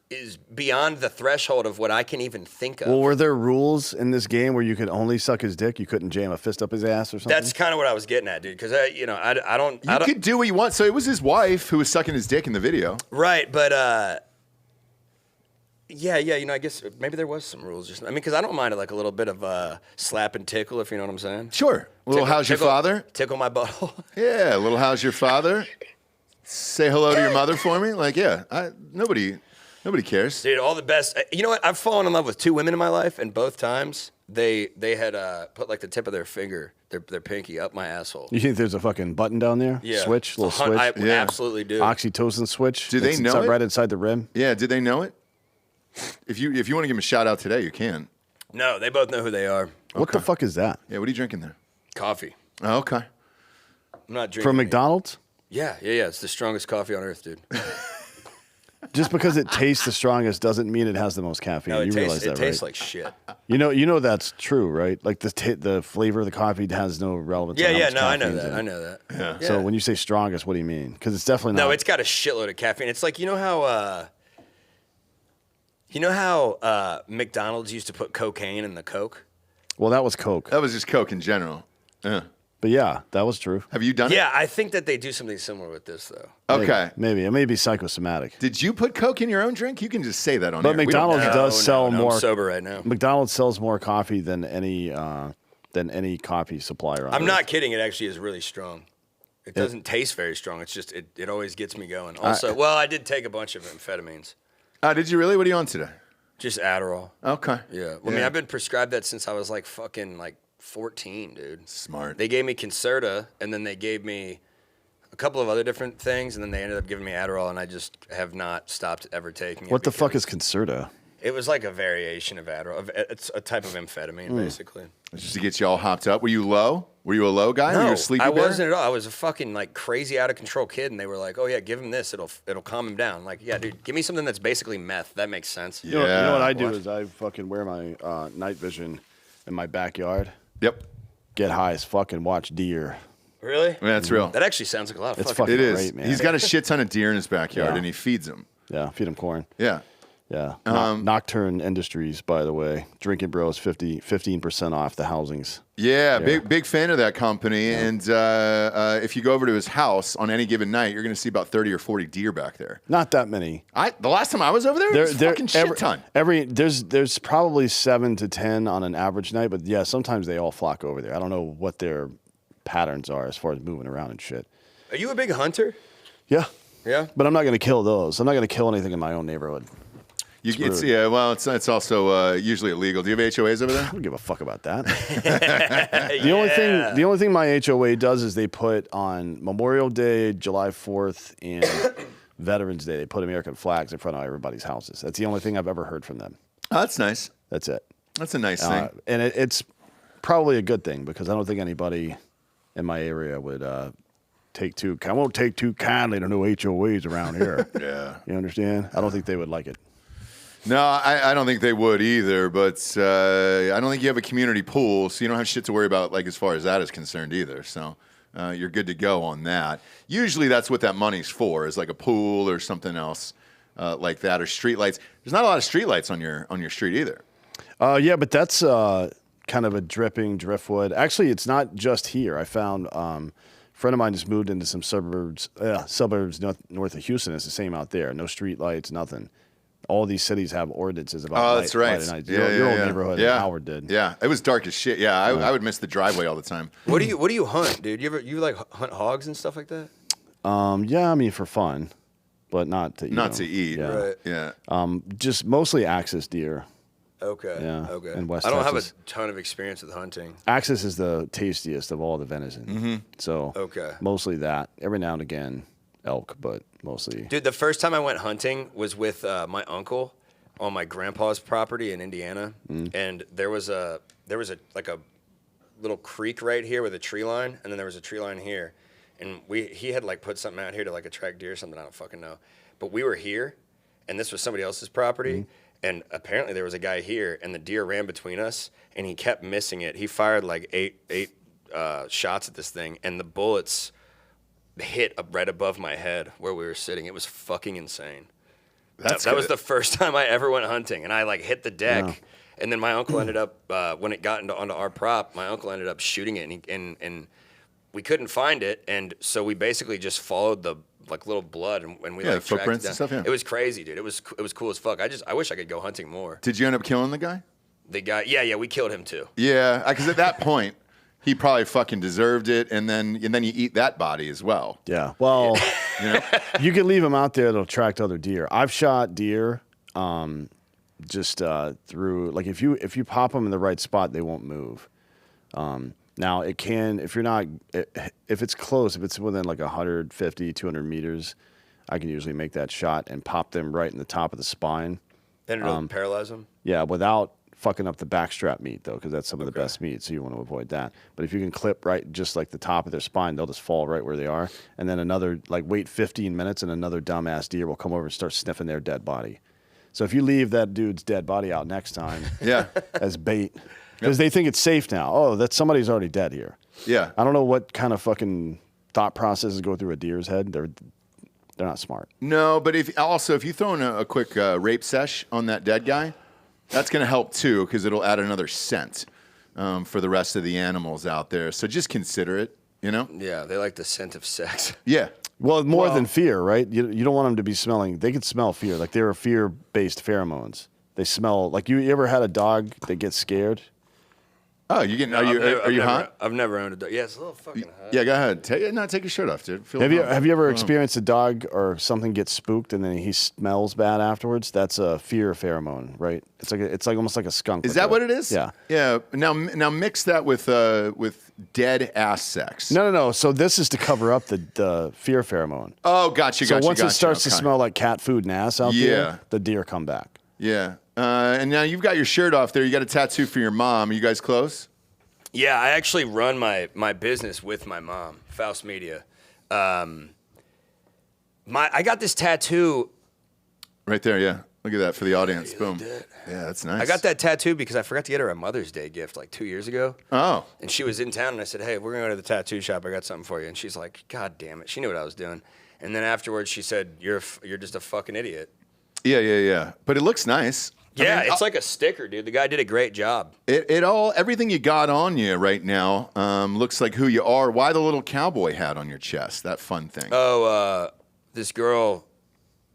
beyond the threshold of what I can even think of.
Well, were there rules in this game where you could only suck his dick? You couldn't jam a fist up his ass or something?
That's kind of what I was getting at, dude. Because I don't.
You could do what you want. So it was his wife who was sucking his dick in the video.
Right, but yeah. I guess maybe there was some rules. Just, I mean, because I don't mind like a little bit of slap and tickle, if you know what I'm saying.
Sure. Little how's your father?
Tickle my butthole.
Yeah, little how's your father? say hello to your mother for me? Like, yeah, nobody cares.
Dude, all the best. You know what? I've fallen in love with 2 women in my life, and both times they had put like the tip of their finger, their pinky, up my asshole.
You think there's a fucking button down there?
Yeah.
Switch, little switch.
I absolutely do.
Oxytocin switch.
Do they know it?
Right inside the rim.
Yeah, did they know it? If you want to give them a shout out today, you can.
No, they both know who they are.
What the fuck is that?
Yeah, what are you drinking there?
Coffee.
Oh, okay.
I'm not drinking.
From McDonald's?
Yeah. It's the strongest coffee on earth, dude.
Just because it tastes the strongest doesn't mean it has the most caffeine.
No,
you realize that,
it tastes
right?
like shit.
You know that's true, right? Like the flavor of the coffee has no relevance.
Yeah,
to how much
I know
caffeine's
that.
in it.
I know that.
Yeah.
So when you say strongest, what do you mean? Because it's definitely not.
No, it's got a shitload of caffeine. It's like, you know how McDonald's used to put cocaine in the Coke?
Well, that was Coke.
That was just Coke in general. Yeah.
But yeah, that was true.
Have you done it?
Yeah, I think that they do something similar with this, though.
Okay.
Maybe. It may be psychosomatic.
Did you put Coke in your own drink? You can just say that on
But
air. We don't
McDonald's
know.
does sell more.
I'm sober right now.
McDonald's sells more coffee than any coffee supplier.
I'm not kidding. It actually is really strong. It doesn't taste very strong. It's just, it always gets me going. Also, I did take a bunch of amphetamines.
Did you really? What are you on today?
Just Adderall.
Okay.
Yeah. Well, I mean, I've been prescribed that since I was like fucking like 14, dude.
Smart.
They gave me Concerta, and then they gave me a couple of other different things, and then they ended up giving me Adderall, and I just have not stopped ever taking it.
What the fuck is Concerta?
It was like a variation of Adderall. It's a type of amphetamine, basically.
Just to get you all hopped up. Were you low? Were you a low guy? Were you
No,
a sleepy
I
bear?
wasn't at all. I was a fucking like crazy out of control kid, and they were like, "Oh yeah, give him this. It'll calm him down." Like, yeah, dude, give me something that's basically meth. That makes sense.
You know what I do is I fucking wear my night vision in my backyard.
Yep.
Get high as fuck and watch deer.
Really?
Yeah, that's real.
That actually sounds like a lot of
It's
fucking.
fucking
It is.
great, man.
He's got a shit ton of deer in his backyard,
Yeah.
and he feeds them.
Yeah, feed them corn.
Yeah.
Yeah. Nocturne Industries, by the way. Drinkin' Bros 15% off the housings.
Yeah, big fan of that company. Yeah. And if you go over to his house on any given night, you're going to see about 30 or 40 deer back there.
Not that many.
The last time I was over there, there's fucking shit ton.
There's probably 7 to 10 on an average night, but yeah, sometimes they all flock over there. I don't know what their patterns are as far as moving around and shit.
Are you a big hunter?
Yeah.
Yeah.
But I'm not going to kill those. I'm not going to kill anything in my own neighborhood.
It's also usually illegal. Do you have HOAs over there?
I don't give a fuck about that. The only thing my HOA does is they put on Memorial Day, July 4th, and Veterans Day, they put American flags in front of everybody's houses. That's the only thing I've ever heard from them.
Oh, that's nice.
That's it.
That's a nice thing.
And it's probably a good thing because I don't think anybody in my area would I won't take too kindly to no HOAs around here.
Yeah.
You understand? I don't think they would like it.
No, I don't think they would either, but I don't think you have a community pool, so you don't have shit to worry about like as far as that is concerned either. So you're good to go on that. Usually that's what that money's for, is like a pool or something else like that, or streetlights. There's not a lot of streetlights on your street either.
Yeah, but that's kind of a driftwood. Actually, it's not just here. I found a friend of mine just moved into some suburbs north of Houston. It's the same out there. No streetlights, nothing. All these cities have ordinances about
that's right.
light at night. Your old neighborhood in Howard did.
Yeah, it was dark as shit. Yeah, I would miss the driveway all the time.
What do you hunt, dude? You like hunt hogs and stuff like that?
Yeah, I mean for fun, but not to
eat.
Yeah.
Right.
Yeah.
Just mostly axis deer.
Okay.
Yeah.
Okay.
In West
I don't
Texas.
have a ton of experience with hunting.
Axis is the tastiest of all the venison. Mm-hmm. So mostly that. Every now and again, elk, but mostly.
Dude, the first time I went hunting was with my uncle on my grandpa's property in Indiana, and there was a like a little creek right here with a tree line, and then there was a tree line here, and he had like put something out here to like attract deer or something, I don't fucking know, but we were here, and this was somebody else's property, and apparently there was a guy here, and the deer ran between us, and he kept missing it. He fired like eight shots at this thing, and the bullets hit right above my head where we were sitting. It was fucking insane. That was the first time I ever went hunting, and I like hit the deck, and then my uncle ended up when it got onto our prop, my uncle ended up shooting it, and we couldn't find it, and so we basically just followed the like little blood, and we like
footprints and stuff. Yeah,
it was crazy, dude. It was cool as fuck. I wish I could go hunting more.
Did you end up killing the guy?
The guy, yeah, we killed him too.
Yeah, because at that point, he probably fucking deserved it, and then you eat that body as well.
Yeah. Well, you can leave them out there to attract other deer. I've shot deer just through, like, if you pop them in the right spot, they won't move. Now it can, if it's close, if it's within like 150, 200 meters, I can usually make that shot and pop them right in the top of the spine.
Then it'll paralyze them?
Yeah, without fucking up the backstrap meat, though, because that's some of the best meat, so you want to avoid that. But if you can clip right just like the top of their spine, they'll just fall right where they are. And then wait 15 minutes and another dumbass deer will come over and start sniffing their dead body. So if you leave that dude's dead body out next time as bait, because they think it's safe now. Oh, that somebody's already dead here.
Yeah.
I don't know what kind of fucking thought processes go through a deer's head. They're not smart.
No, but if you throw in a quick rape sesh on that dead guy, that's going to help too, because it'll add another scent for the rest of the animals out there. So just consider it,
Yeah, they like the scent of sex.
Yeah.
Well, more than fear, right? You don't want them to be smelling. They can smell fear. Like, they're fear-based pheromones. They smell like you ever had a dog that gets scared?
Oh, are you hot?
I've never owned a dog. Yeah, it's a little fucking hot.
Yeah, go ahead. Take your shirt off, dude.
Have you ever experienced a dog or something get spooked and then he smells bad afterwards? That's a fear pheromone, right? It's like almost like a skunk.
Is that what it is?
Yeah.
Yeah. Now mix that with dead ass sex.
No. So this is to cover up the fear pheromone.
Oh, gotcha.
So once it starts to smell like cat food and ass out there, the deer come back.
Yeah. And now you've got your shirt off there. You got a tattoo for your mom. Are you guys close?
Yeah, I actually run my business with my mom, Faust Media. I got this tattoo.
Right there, yeah. Look at that for the audience. Boom. Yeah, that's nice.
I got that tattoo because I forgot to get her a Mother's Day gift like 2 years ago.
Oh.
And she was in town, and I said, hey, we're going to go to the tattoo shop. I got something for you. And she's like, God damn it. She knew what I was doing. And then afterwards, she said, you're just a fucking idiot.
Yeah. But it looks nice.
Yeah, it's like a sticker, dude. The guy did a great job.
Everything you got on you right now looks like who you are. Why the little cowboy hat on your chest? That fun thing.
Oh, this girl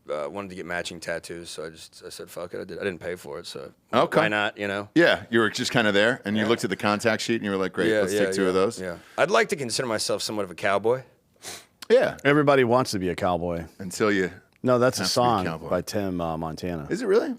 wanted to get matching tattoos, so I said, fuck it. I didn't pay for it, so why not,
Yeah, you were just kind of there, and you looked at the contact sheet, and you were like, great, let's take two of those.
Yeah, I'd like to consider myself somewhat of a cowboy.
Yeah.
Everybody wants to be a cowboy.
Until you...
No, that's a song by Tim Montana.
Is it really?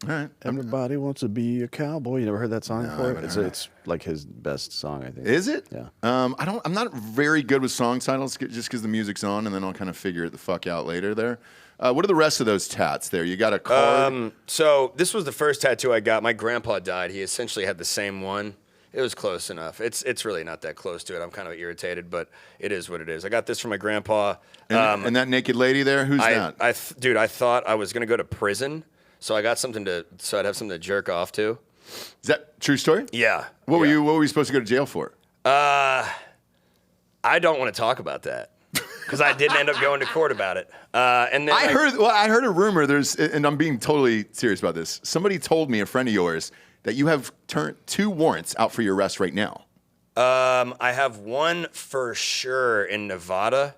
All right.
Everybody wants to be a cowboy. You never heard that song before? It's like his best song, I think.
Is it?
Yeah.
I'm not very good with song titles just because the music's on, and then I'll kind of figure it the fuck out later there. What are the rest of those tats there? You got a card?
So this was the first tattoo I got. My grandpa died. He essentially had the same one. It was close enough. It's really not that close to it. I'm kind of irritated, but it is what it is. I got this from my grandpa.
And that naked lady there, who's that?
Dude, I thought I was going to go to prison. So I got so I'd have something to jerk off to.
Is that true story?
Yeah.
What were you supposed to go to jail for?
I don't want to talk about that because I didn't end up going to court about it. And then
I heard a rumor. And I'm being totally serious about this. Somebody told me, a friend of yours, that you have turned 2 warrants out for your arrest right now.
I have one for sure in Nevada.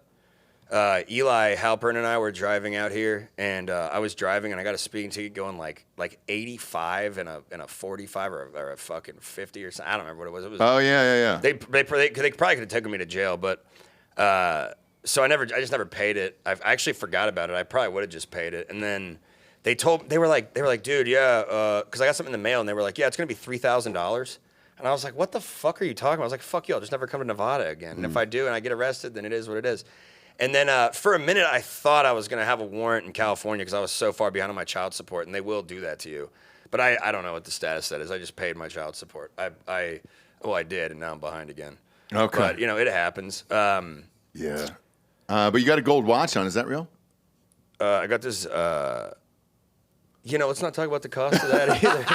Eli Halpern and I were driving out here, and I was driving, and I got a speeding ticket going like 85 and a 45 or a fucking 50 or something. I don't remember what it was.
Oh yeah.
They probably could have taken me to jail, but so I just never paid it. I actually forgot about it. I probably would have just paid it, and then they were like, dude, yeah, because I got something in the mail, and they were like, yeah, it's gonna be $3,000. And I was like, what the fuck are you talking about? I was like, fuck you, I'll just never come to Nevada again. And if I do and I get arrested, then it is what it is. And then for a minute, I thought I was going to have a warrant in California because I was so far behind on my child support, and they will do that to you. But I don't know what the status that is. I just paid my child support. I did, and now I'm behind again.
Okay.
But, it happens.
Yeah. But you got a gold watch on. Is that real?
I got this, let's not talk about the cost of that either.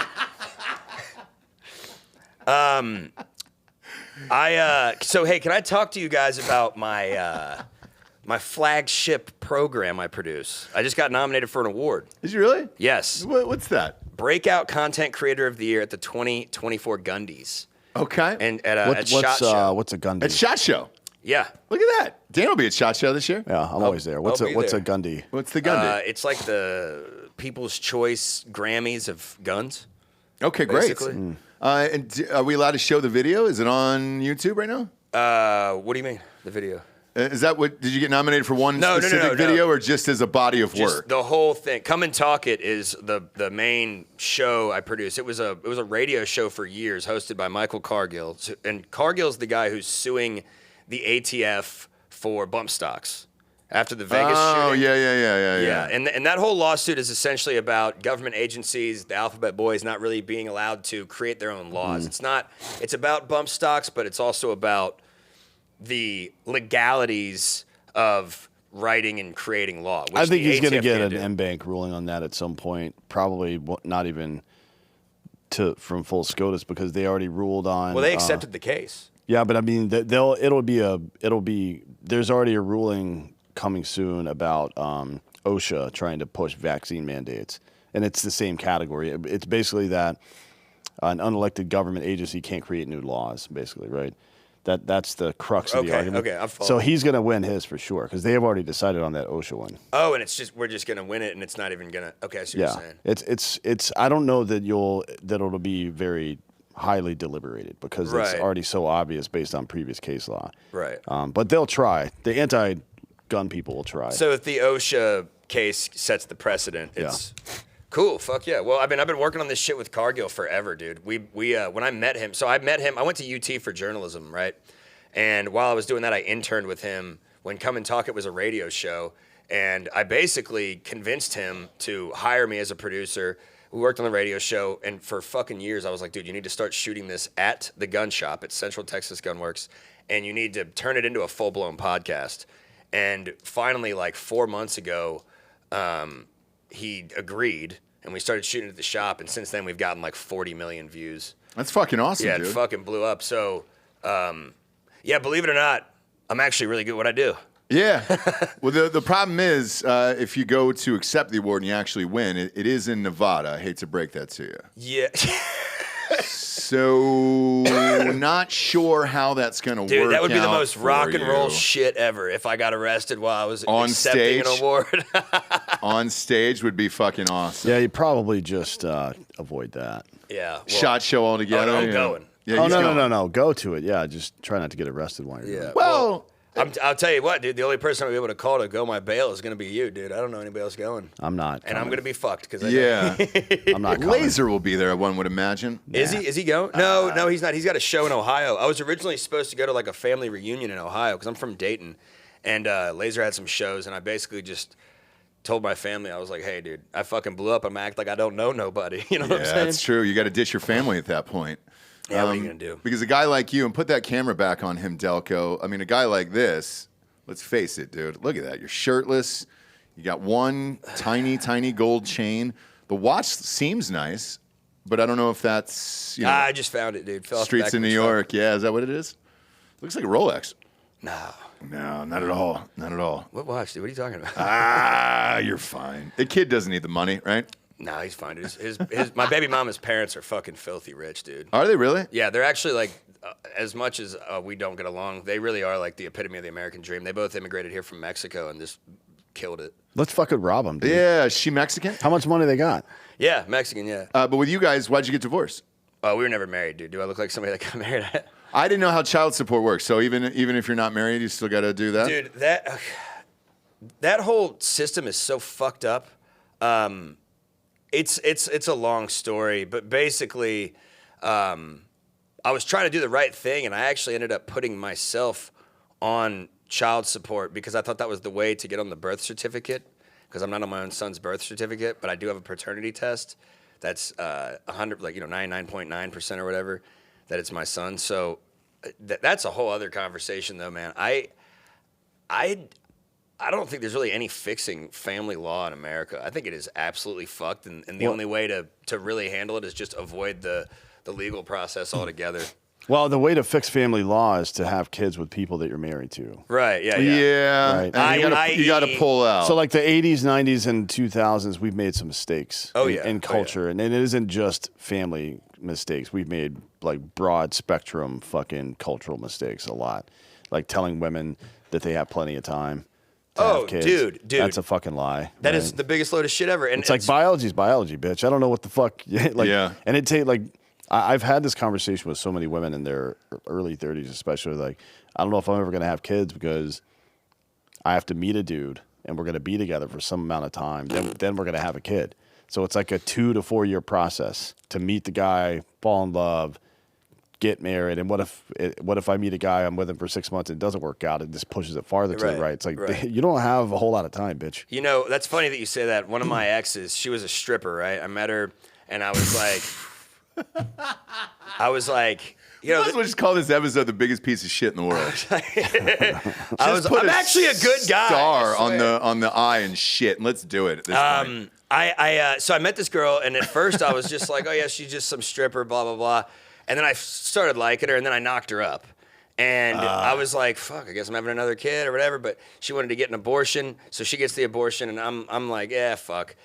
So, hey, can I talk to you guys about my flagship program I produce? I just got nominated for an award.
Is you really?
Yes.
What's that?
Breakout Content Creator of the Year at the 2024 Gundies.
Okay.
And at SHOT Show.
What's a Gundy?
At SHOT Show.
Yeah.
Look at that. Dan will be at SHOT Show this year.
Yeah, I'm always there. What's a Gundy?
What's the Gundy?
It's like the People's Choice Grammys of guns.
Okay, great.
Basically.
And are we allowed to show the video? Is it on YouTube right now?
What do you mean, the video?
Is that what? Did you get nominated for one specific video, or just as a body of work?
The whole thing. Come and Talk It is the main show I produced. It was a radio show for years, hosted by Michael Cargill, and Cargill's the guy who's suing the ATF for bump stocks after the Vegas shooting.
Oh yeah.
And that whole lawsuit is essentially about government agencies, the Alphabet Boys, not really being allowed to create their own laws. It's about bump stocks, but it's also about the legalities of writing and creating law. Which
I think he's
going to
get an M-Bank ruling on that at some point. Probably not even from full SCOTUS, because they already ruled on.
Well, they accepted the case.
Yeah, but I mean, it'll be. There's already a ruling coming soon about OSHA trying to push vaccine mandates, and it's the same category. It's basically that an unelected government agency can't create new laws, basically, right? That's the crux of the argument.
Okay, I'm following.
So he's going to win his for sure, because they have already decided on that OSHA one.
Oh, and we're just going to win it, and it's not even going to. Okay, I see what you're saying.
It's. I don't know that it'll be very highly deliberated, because it's already so obvious based on previous case law.
Right.
But they'll try. The anti-gun people will try.
So if the OSHA case sets the precedent, it's cool. Fuck yeah. Well, I've been working on this shit with Cargill forever, dude. We when I met him, I went to UT for journalism, right? And while I was doing that, I interned with him when Come and Talk It was a radio show, and I basically convinced him to hire me as a producer. We worked on the radio show, and for fucking years, I was like, dude, you need to start shooting this at the gun shop at Central Texas Gun Works, and you need to turn it into a full-blown podcast. And finally, like 4 months ago, he agreed, and we started shooting at the shop, and since then, we've gotten like 40 million views.
That's fucking awesome,
dude.
Yeah,
it fucking blew up. So, believe it or not, I'm actually really good at what I do.
Yeah. Well, the problem is, if you go to accept the award and you actually win, it is in Nevada. I hate to break that to you.
Yeah.
So, not sure how that's going to work.
Dude, that would be the most rock and roll
you.
shit ever if I got arrested while I was
on
accepting
stage,
an award.
On stage would be fucking awesome.
Yeah, you probably just avoid that.
Yeah. Well,
Shot show altogether.
I'm going.
Yeah,
no. Go to it. Yeah, just try not to get arrested while you're there.
Well,
I'll tell you what, dude. The only person I'll be able to call to go my bail is going to be you, dude. I don't know anybody else going.
I'm not.
And I'm going to be fucked because
I'm not coming.
Laser will be there, one would imagine.
Is he? Is he going? No, he's not. He's got a show in Ohio. I was originally supposed to go to like a family reunion in Ohio because I'm from Dayton, and Laser had some shows, and I basically just told my family, I was like, hey, dude, I fucking blew up. I'm gonna act like I don't know nobody. You know what I'm saying?
That's true. You got to ditch your family at that point.
Yeah, what are you going to do?
Because a guy like you, and put that camera back on him, Delco. I mean, a guy like this, let's face it, dude. Look at that. You're shirtless. You got one tiny, tiny gold chain. The watch seems nice, but I don't know if that's,
I just found it, dude. Fell off the
streets
back
in
of
New
the truck.
York. Yeah, is that what it is? Looks like a Rolex.
No,
not at all. Not at all.
What watch, dude? What are you talking about?
You're fine. The kid doesn't need the money, right?
No, he's fine. My baby mama's parents are fucking filthy rich, dude.
Are they really?
Yeah, they're actually like, as much as we don't get along, they really are like the epitome of the American dream. They both immigrated here from Mexico and just killed it.
Let's fucking rob them, dude.
Yeah, is she Mexican?
How much money they got?
Yeah, Mexican, yeah.
But with you guys, why'd you get divorced?
We were never married, dude. Do I look like somebody that got married?
I didn't know how child support works. So even if you're not married, you still got to do that?
Dude, that whole system is so fucked up. It's a long story, but basically, I was trying to do the right thing, and I actually ended up putting myself on child support because I thought that was the way to get on the birth certificate. Because I'm not on my own son's birth certificate, but I do have a paternity test that's 99.9% or whatever that it's my son. So that's a whole other conversation, though, man. I don't think there's really any fixing family law in America. I think it is absolutely fucked, and the only way to really handle it is just avoid the legal process altogether.
Well, the way to fix family law is to have kids with people that you're married to.
Right, yeah.
Right.
And you got to pull out.
So like the 80s, 90s, and 2000s, we've made some mistakes in culture. And it isn't just family mistakes. We've made like broad spectrum fucking cultural mistakes a lot. Like telling women that they have plenty of time. Kids.
Dude.
That's a fucking lie.
That is the biggest load of shit ever. And
it's like biology's biology, bitch. I don't know what the fuck. And it take like I've had this conversation with so many women in their early 30s, especially. Like, I don't know if I'm ever going to have kids because I have to meet a dude and we're going to be together for some amount of time. Then we're going to have a kid. So it's like a 2 to 4 year process to meet the guy, fall in love, get married. And what if I meet a guy, I'm with him for 6 months, and it doesn't work out, it just pushes it farther to the right. It's like, you don't have a whole lot of time, bitch.
You know, that's funny that you say that. One of my exes, she was a stripper, right? I met her, and I was like, you know,
We'll just call this episode the biggest piece of shit in the world.
I'm actually a good guy.
Star on the eye and shit. And let's do it at this point.
So I met this girl, and at first I was just like, oh yeah, she's just some stripper, blah blah blah. And then I started liking her, and then I knocked her up. And I was like, fuck, I guess I'm having another kid or whatever. But she wanted to get an abortion, so she gets the abortion, and I'm like, yeah, fuck.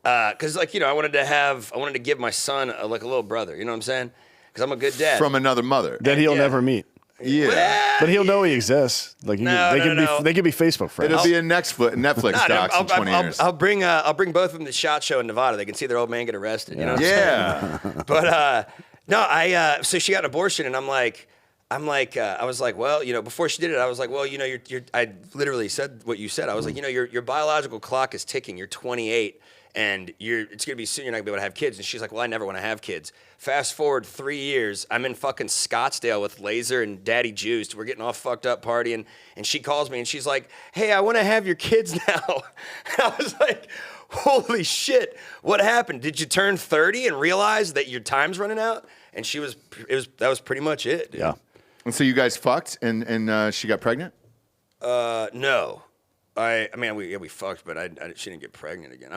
Because like, you know, I wanted to give my son a little brother. You know what I'm saying? Because I'm a good dad.
From another mother.
That he'll never meet.
Yeah.
But he'll know he exists. Like they could be Facebook friends.
It'll be a Netflix docs in 20 years.
I'll bring both of them to the SHOT Show in Nevada. They can see their old man get arrested. You know what I'm saying? But no, so she got an abortion, and I was like, well, you know, before she did it, I was like, well, you know, I literally said what you said. I was like, you know, your biological clock is ticking. You're 28. And it's going to be soon you're not going to be able to have kids. And she's like, well, I never want to have kids. Fast forward 3 years, I'm in fucking Scottsdale with Laser and Daddy Juiced. We're getting all fucked up partying. And she calls me and she's like, hey, I want to have your kids now. And I was like, holy shit, what happened? Did you turn 30 and realize that your time's running out? And that was pretty much it, dude.
Yeah.
And so you guys fucked and she got pregnant?
No. I mean, we fucked, but she didn't get pregnant again.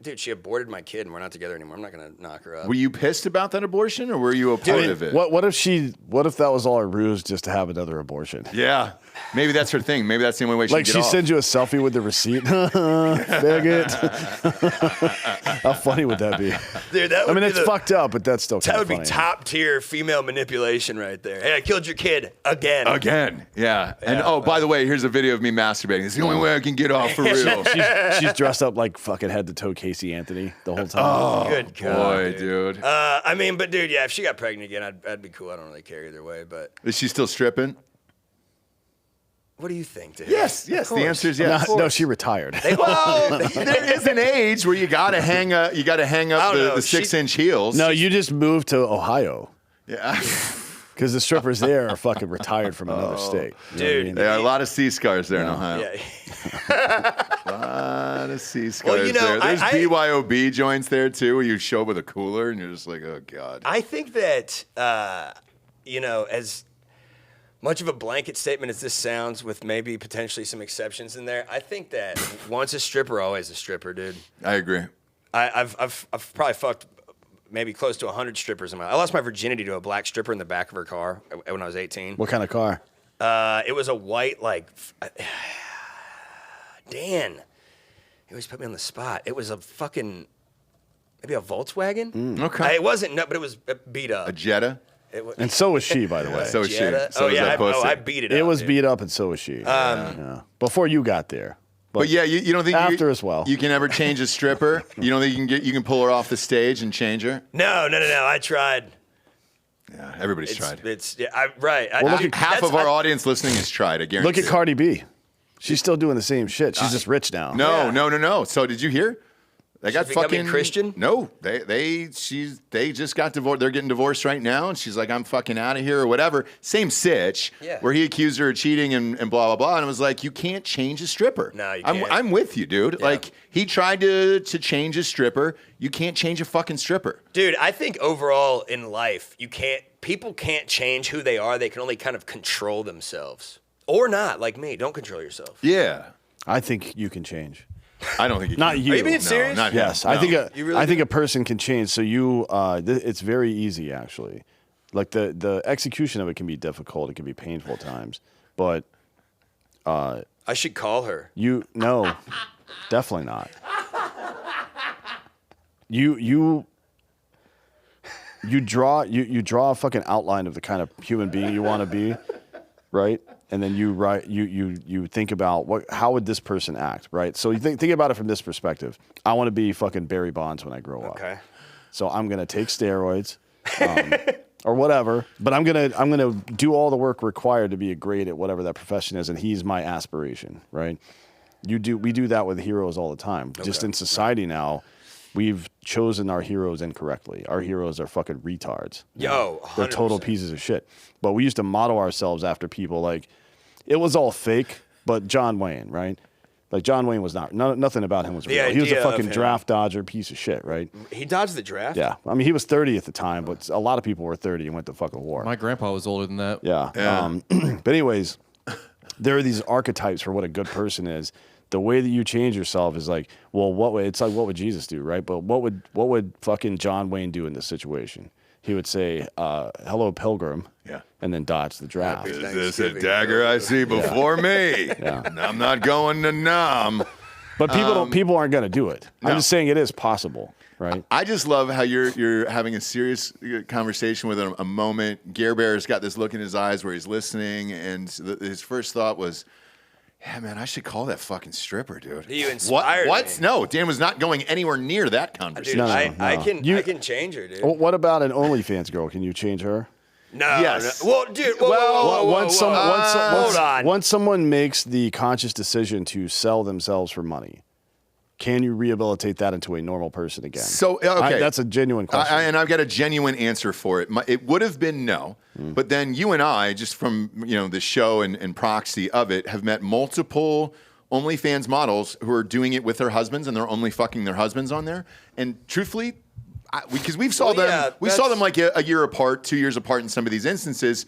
Dude, she aborted my kid, and we're not together anymore. I'm not gonna knock her up.
Were you pissed about that abortion, or were you a part of it?
What if that was all a ruse just to have another abortion?
Yeah, maybe that's her thing. Maybe that's the only way she can get off.
Sends you a selfie with the receipt. Faggot. How funny would that be?
Dude,
it's fucked up, but that's still kind of
funny. That would be top tier female manipulation right there. Hey, I killed your kid again.
Yeah. And by the way, here's a video of me masturbating. It's the only way I can get off for real.
She's dressed up like fucking head to toe Casey Anthony the whole time.
Oh,
good God,
boy, dude.
But dude, yeah, if she got pregnant again, I'd be cool. I don't really care either way. But
is she still stripping?
What do you think, dude?
Yes. The answer is yes.
No, she retired.
Well, there is an age where you gotta hang up the 6-inch heels.
No, you just moved to Ohio.
Yeah.
Because the strippers there are fucking retired from another state.
Dude.
There are a lot of C scars there in Ohio.
Yeah.
A lot of C scars
Well, you know,
there. There's BYOB joints there too, where you show up with a cooler and you're just like, oh God.
I think that, as much of a blanket statement as this sounds, with maybe potentially some exceptions in there, I think that once a stripper, always a stripper, dude.
I agree.
I've probably fucked maybe close to 100 strippers in my life. I lost my virginity to a black stripper in the back of her car when I was 18.
What kind of car?
It was a white, Dan. He always put me on the spot. It was a fucking, maybe a Volkswagen?
Okay.
It wasn't, no, but it was beat up.
A Jetta?
And so was she, by the way.
So was she.
Jetta?
So was that pussy.
I beat it up.
It was
dude.
beat up, and so was she. Before you got there.
But yeah, you don't think
after as well.
You can ever change a stripper? You don't think you can pull her off the stage and change her?
No. I tried.
Yeah, everybody's tried.
Right.
Half of our audience listening has tried. I guarantee.
Look at Cardi B. She's still doing the same shit. She's just rich now.
No. So did you hear? They got fucking
Christian.
No, they just got divorced. They're getting divorced right now, and she's like, I'm fucking out of here or whatever. Same sitch.
Yeah.
Where he accused her of cheating and blah blah blah, and it was like, you can't change a stripper.
No, you can't.
I'm with you, dude.
Yeah.
Like he tried to change a stripper. You can't change a fucking stripper,
dude. I think overall in life, people can't change who they are. They can only kind of control themselves, or not. Like me, don't control yourself.
Yeah,
I think you can change.
I don't think you
not
can.
you.
Are you being serious?
Not
yes,
him. No.
I think a person can change. So it's very easy actually. Like the execution of it can be difficult. It can be painful at times, but
I should call her.
No, definitely not. You draw a fucking outline of the kind of human being you want to be, right? And then you think about how would this person act, right? So you think about it from this perspective. I want to be fucking Barry Bonds when I grow up.
Okay.
So I'm gonna take steroids. or whatever. But I'm gonna do all the work required to be great at whatever that profession is, and he's my aspiration, right? We do that with heroes all the time. Okay. Just in society now, we've chosen our heroes incorrectly. Our heroes are fucking retards.
Yo, 100%.
They're total pieces of shit. But we used to model ourselves after people like, it was all fake, but John Wayne, right? Like John Wayne was nothing about him was real. He was a fucking draft dodger piece of shit, right?
He dodged the draft?
Yeah. I mean, he was 30 at the time, but a lot of people were 30 and went to fucking war.
My grandpa was older than that.
Yeah. But anyways, there are these archetypes for what a good person is. The way that you change yourself is like, well, it's like, what would Jesus do, right? But what would fucking John Wayne do in this situation? He would say, hello, pilgrim, and then dodge the draft.
Is this a dagger I see before me? Yeah. I'm not going to Nam.
But people aren't going to do it. No. I'm just saying it is possible, right?
I just love how you're having a serious conversation with a moment. Gare Bear's got this look in his eyes where he's listening, and his first thought was, yeah, man, I should call that fucking stripper, dude.
You inspired
what?
me.
No, Dan was not going anywhere near that conversation.
Dude, I can change her, dude.
What about an OnlyFans girl? Can you change her?
No.
Yes.
No. Well, dude. Hold on.
Once someone makes the conscious decision to sell themselves for money, can you rehabilitate that into a normal person again?
So, okay.
That's a genuine question.
And I've got a genuine answer for it. It would have been no, but then you and I, just from the show and proxy of it, have met multiple OnlyFans models who are doing it with their husbands, and they're only fucking their husbands on there. And truthfully, because we saw them like a year apart, 2 years apart in some of these instances,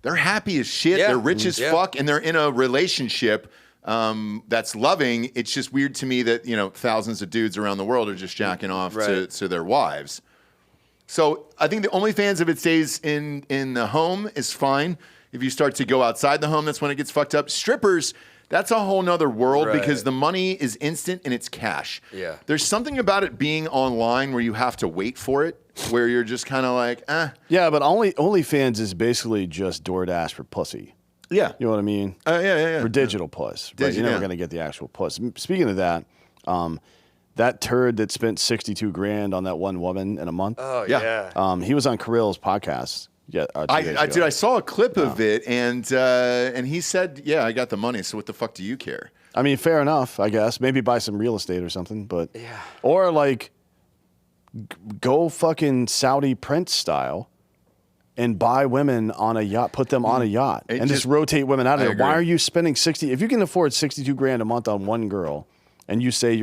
they're happy as shit. Yeah. They're rich as fuck, and they're in a relationship that's loving. It's just weird to me that thousands of dudes around the world are just jacking off to their wives. So I think the OnlyFans, if it stays in the home, is fine. If you start to go outside the home, that's when it gets fucked up. Strippers, that's a whole nother world because the money is instant and it's cash.
Yeah.
There's something about it being online where you have to wait for it, where you're just kind of like,
Yeah, but OnlyFans is basically just DoorDash for pussy.
Yeah.
You know what I mean?
Yeah.
For digital puss. Right? You're never going to get the actual puss. Speaking of that, that turd that spent $62,000 on that one woman in a month.
Oh, yeah.
He was on Kirill's podcast. Yeah,
I saw a clip of it, and he said, yeah, I got the money, so what the fuck do you care?
I mean, fair enough, I guess. Maybe buy some real estate or something, but... Yeah. Or, like, go fucking Saudi Prince style and buy women on a yacht, put them on a yacht, and just rotate women out of there. Why are you spending if you can afford $62,000 a month on one girl, and you say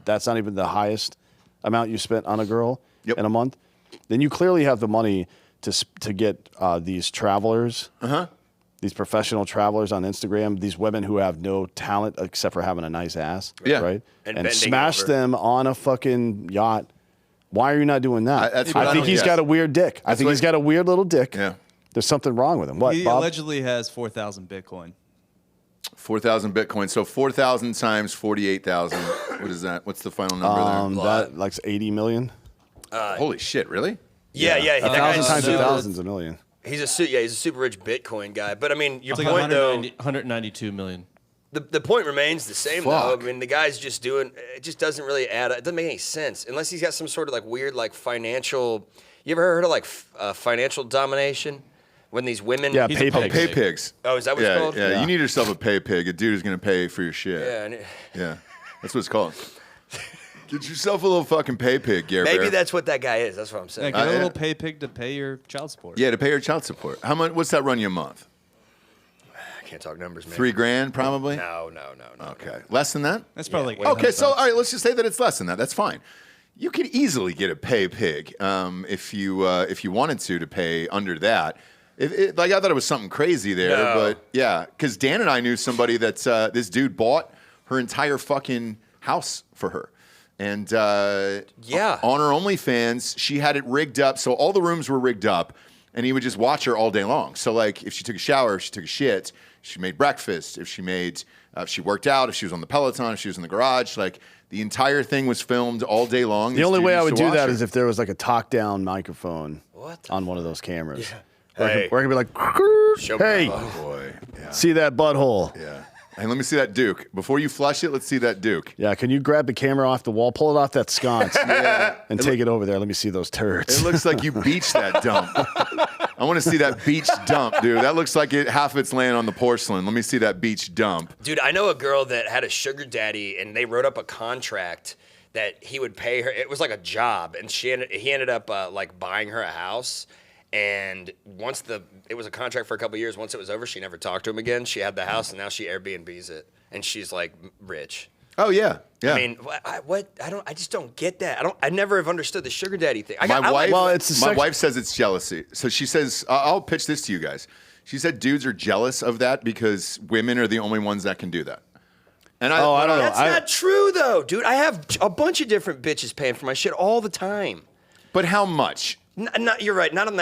that's not even the highest amount you spent on a girl in a month, then you clearly have the money to get these travelers, these professional travelers on Instagram, these women who have no talent except for having a nice ass, right? And smash them on a fucking yacht. Why are you not doing that? I think he's got a weird dick. I think he's got a weird little dick. Yeah. There's something wrong with him. What,
He
Bob?
allegedly has 4,000 Bitcoin.
4,000 Bitcoin. So 4,000 times 48,000. What is that? What's the final number there?
That like 80 million.
Holy shit! Really?
Yeah.
1,000 times 1,000 is a million.
He's a super rich Bitcoin guy. But I mean, your
It's
point
like
though,
192 million.
the point remains the same though. I mean, the guy's just doing it. Just doesn't really add up. It doesn't make any sense unless he's got some sort of like weird like financial. You ever heard of like financial domination? When these women,
pay pigs.
Pay pigs.
Oh, is that what it's called?
Yeah, you need yourself a pay pig. A dude who's gonna pay for your shit. Yeah, that's what it's called. Get yourself a little fucking pay pig, Gary.
Maybe that's what that guy is. That's what I'm saying.
Yeah, get a little pay pig to pay your child support.
Yeah, to pay your child support. How much? What's that run you a month?
I can't talk numbers, man.
$3,000 probably.
No.
Okay, less than that.
That's probably
okay. So all right, let's just say that it's less than that. That's fine. You could easily get a pay pig if you wanted to pay under that. Like I thought it was something crazy there, but yeah, because Dan and I knew somebody that this dude bought her entire fucking house for her, and on her OnlyFans, she had it rigged up, so all the rooms were rigged up, and he would just watch her all day long. So like, if she took a shower, if she took a shit, she made breakfast, if she worked out, if she was on the Peloton, if she was in the garage, like the entire thing was filmed all day long.
The only way I would do that is if there was like a talk-down microphone on one of those cameras.
Yeah.
We're gonna be like,
Show
hey,
oh boy. Yeah.
see that butthole?
Yeah. Hey, let me see that Duke. Before you flush it, let's see that Duke.
Yeah, can you grab the camera off the wall, pull it off that sconce, and take it over there? Let me see those turds.
It looks like you beached that dump. I want to see that beach dump, dude. That looks like half of it's laying on the porcelain. Let me see that beach dump.
Dude, I know a girl that had a sugar daddy, and they wrote up a contract that he would pay her. It was like a job, and he ended up like buying her a house. And it was a contract for a couple of years. Once it was over, she never talked to him again. She had the house, and now she Airbnbs it, and she's like rich.
Oh yeah, yeah.
I mean, I just don't get that. I never have understood the sugar daddy thing.
My wife says it's jealousy. So she says, I'll pitch this to you guys. She said dudes are jealous of that because women are the only ones that can do that. And I don't know.
That's not true though, dude. I have a bunch of different bitches paying for my shit all the time.
But how much?
You're right. Not at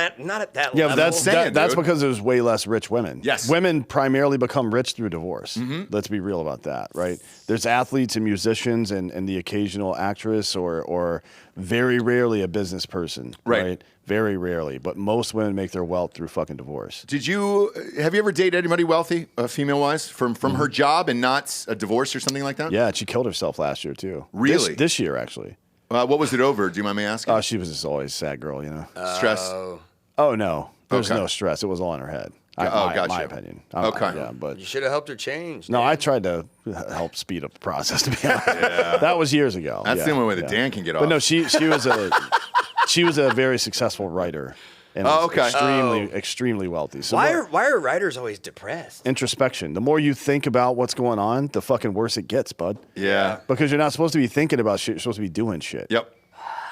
that
Yeah,
level.
that's because there's way less rich women.
Yes.
Women primarily become rich through divorce. Let's be real about that, right? There's athletes and musicians and the occasional actress or very rarely a business person, right? Very rarely. But most women make their wealth through fucking divorce.
Have you ever dated anybody wealthy, female-wise, from her job and not a divorce or something like that?
Yeah, she killed herself last year, too.
Really?
This year, actually.
What was it over? Do you mind me asking?
Oh, she was just always a sad girl, you know.
Stress?
Oh, no. There's
Okay.
no stress. It was all in her head.
Gotcha.
My opinion.
Okay.
Yeah, but
You should have helped her change.
no,
dude.
I tried to help speed up the process, to be honest. That was years ago.
That's the only way that Dan can get off.
But no, she was a very successful writer. And
Oh,
was
okay.
extremely wealthy. So
Why are writers always depressed?
introspection. The more you think about what's going on, the fucking worse it gets, bud.
Yeah.
Because you're not supposed to be thinking about shit. You're supposed to be doing shit.
Yep.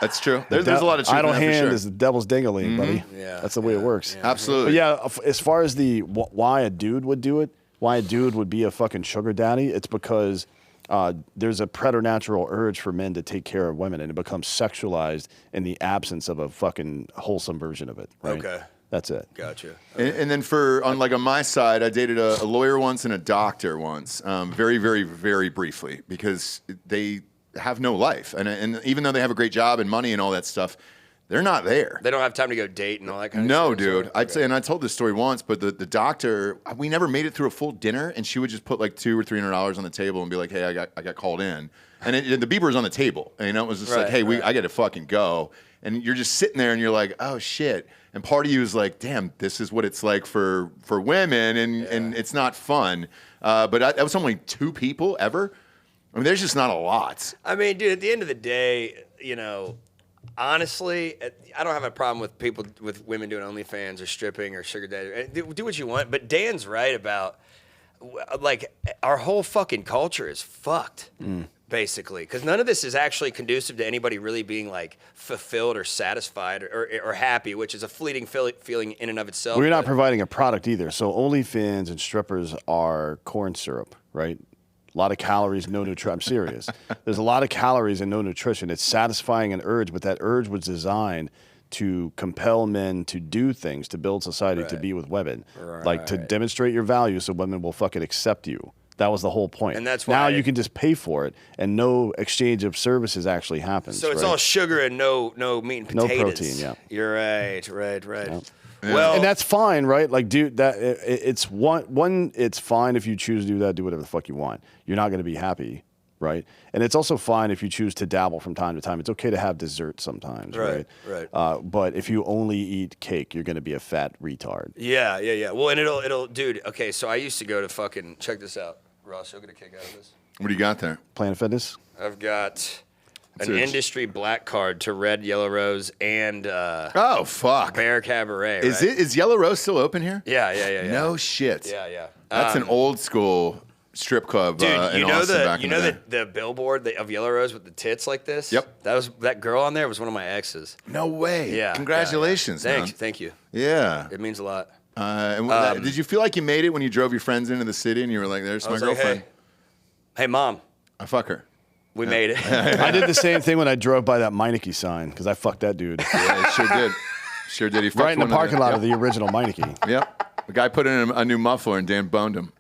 That's true. There's a lot of truth
idle
in that for
hand
sure.
is the devil's ding-a-ling, buddy.
Yeah.
That's the way it works.
Absolutely.
But yeah, as far as why a dude would do it, why a dude would be a fucking sugar daddy, it's because there's a preternatural urge for men to take care of women, and it becomes sexualized in the absence of a fucking wholesome version of it. Right?
Okay.
That's it.
Gotcha.
And then on my side, I dated a lawyer once and a doctor once, very, very, very briefly, because they have no life. And even though they have a great job and money and all that stuff, they're not there.
They don't have time to go date and all that kind of
No,
stuff.
dude.
So-
I'd say, and I told this story once, but the doctor, we never made it through a full dinner, and she would just put like $200 or $300 on the table and be like, "Hey, I got called in," and the beeper was on the table, and it was just like,
Right,
"Hey,
right.
I got to fucking go," and you're just sitting there, and you're like, "Oh shit," and part of you is like, "Damn, this is what it's like for women," and it's not fun. But that was only 2 people ever. I mean, there's just not a lot.
I mean, dude, at the end of the day, you know, honestly, I don't have a problem with women doing OnlyFans or stripping or sugar daddy. Do what you want, but Dan's right about, like, our whole fucking culture is fucked, basically, because none of this is actually conducive to anybody really being, like, fulfilled or satisfied or happy, which is a fleeting feeling in and of itself.
We're not
but-
providing a product either. So OnlyFans and strippers are corn syrup, right? A lot of calories, no nutrition. I'm serious. There's a lot of calories and no nutrition. It's satisfying an urge, but that urge was designed to compel men to do things, to build society, to be with women. Like to demonstrate your value so women will fucking accept you. That was the whole point.
And that's
now
why
you can just pay for it and no exchange of services actually happens.
So it's
right?
all sugar and no meat and
No
potatoes.
protein, yeah.
You're right.
Yeah.
Well,
and that's fine, right? Like, dude, it's one. It's fine if you choose to do that. Do whatever the fuck you want. You're not going to be happy, right? And it's also fine if you choose to dabble from time to time. It's okay to have dessert sometimes, right?
Right.
But if you only eat cake, you're going to be a fat retard.
Yeah. Well, and it'll, dude. Okay, so I used to go to fucking, check this out, Ross. You'll get a kick out of this.
What do you got there?
Planet Fitness.
I've got an
Search.
industry black card to Red, Yellow Rose, and
Oh fuck!
Bear Cabaret.
Is
right?
it? Is Yellow Rose still open here?
Yeah.
No shit.
Yeah.
That's an old school strip club.
Dude,
in
you know
Austin back in the day.
the billboard of Yellow Rose with the tits like this?
Yep.
That girl on there was one of my exes.
No way.
Yeah.
Congratulations,
Yeah.
man.
Thank you.
Yeah.
It means a lot.
Did you feel like you made it when you drove your friends into the city and you were like, "There's
I
my
was like,
girlfriend.
hey, mom,
I fuck her."
we made it.
I did the same thing when I drove by that Meineke sign because I fucked that dude
Yeah, he sure did. Sure did. He fucked
right in the
one of
parking lot
Yep.
of the original Meineke.
Yep. The guy put in a new muffler and Dan boned him.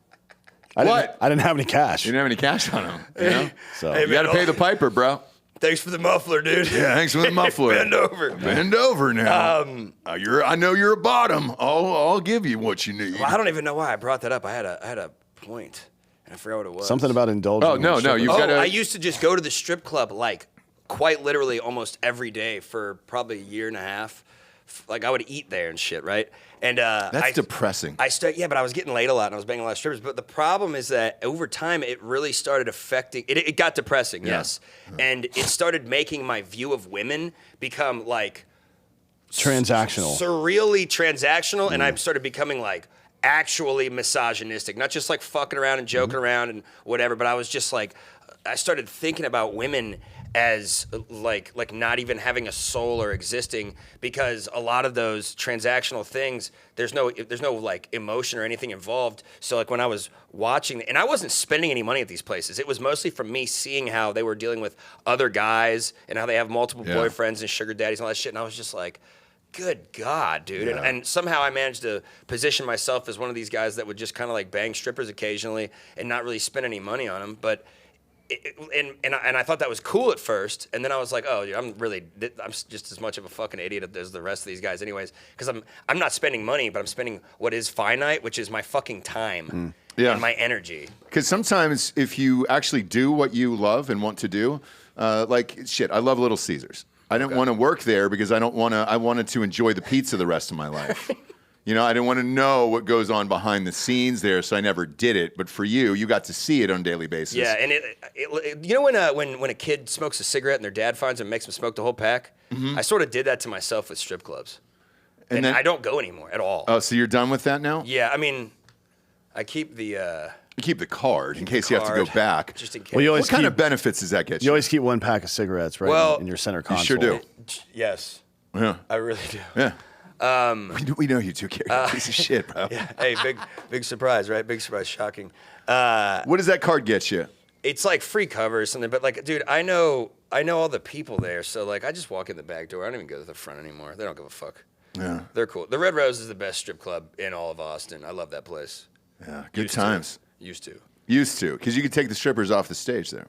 I
What?
didn't have any cash.
You didn't have any cash on him. You know?
So
Hey,
You got to pay the piper, bro.
Thanks for the muffler, dude.
Yeah, thanks for the muffler.
Bend over.
Bend over now. I know you're a bottom. I'll give you what you need.
Well, I don't even know why I brought that up. I had a point. And I forgot what it was.
Something about indulging.
Oh, no, no, you've got to.
I used to just go to the strip club like quite literally almost every day for probably a year and a half. Like I would eat there and shit, right? And
That's depressing.
Yeah, but I was getting laid a lot and I was banging a lot of strippers. But the problem is that over time it really started affecting. It got depressing, yes, and it started making my view of women become like
transactional,
surreally transactional, and I started becoming like actually misogynistic, not just like fucking around and joking around and whatever. But I was just like, I started thinking about women as like not even having a soul or existing, because a lot of those transactional things, there's no like emotion or anything involved. So like when I was watching, and I wasn't spending any money at these places, it was mostly from me seeing how they were dealing with other guys and how they have multiple boyfriends and sugar daddies and all that shit. And I was just like, good God, dude.
Yeah.
And somehow I managed to position myself as one of these guys that would just kind of like bang strippers occasionally and not really spend any money on them. But and I thought that was cool at first, and then I was like, oh, I'm just as much of a fucking idiot as the rest of these guys, anyways. Because I'm not spending money, but I'm spending what is finite, which is my fucking time and my energy.
Because sometimes if you actually do what you love and want to do, like shit, I love Little Caesars. I didn't want to work there because I wanted to enjoy the pizza the rest of my life. You know, I didn't want to know what goes on behind the scenes there, so I never did it. But for you got to see it on a daily basis.
Yeah, and you know when a kid smokes a cigarette and their dad finds him and makes him smoke the whole pack? I sort of did that to myself with strip clubs. And then, I don't go anymore at all.
Oh, so you're done with that now?
Yeah, I mean, I keep the...
You keep the card in case you have to go back.
Just in case.
Well,
What kind of benefits does that get you?
You always keep one pack of cigarettes, right, in your center console.
You sure do.
Yes.
Yeah.
I really do.
Yeah. We know you two, Gary. Piece of shit, bro.
Yeah. Hey, big surprise, right? Big surprise, shocking.
What does that card get you?
It's like free cover or something, but like, dude, I know all the people there, so like, I just walk in the back door. I don't even go to the front anymore. They don't give a fuck.
Yeah.
They're cool. The Red Rose is the best strip club in all of Austin. I love that place.
Yeah. Good times.
Used to.
Used to, because you could take the strippers off the stage there.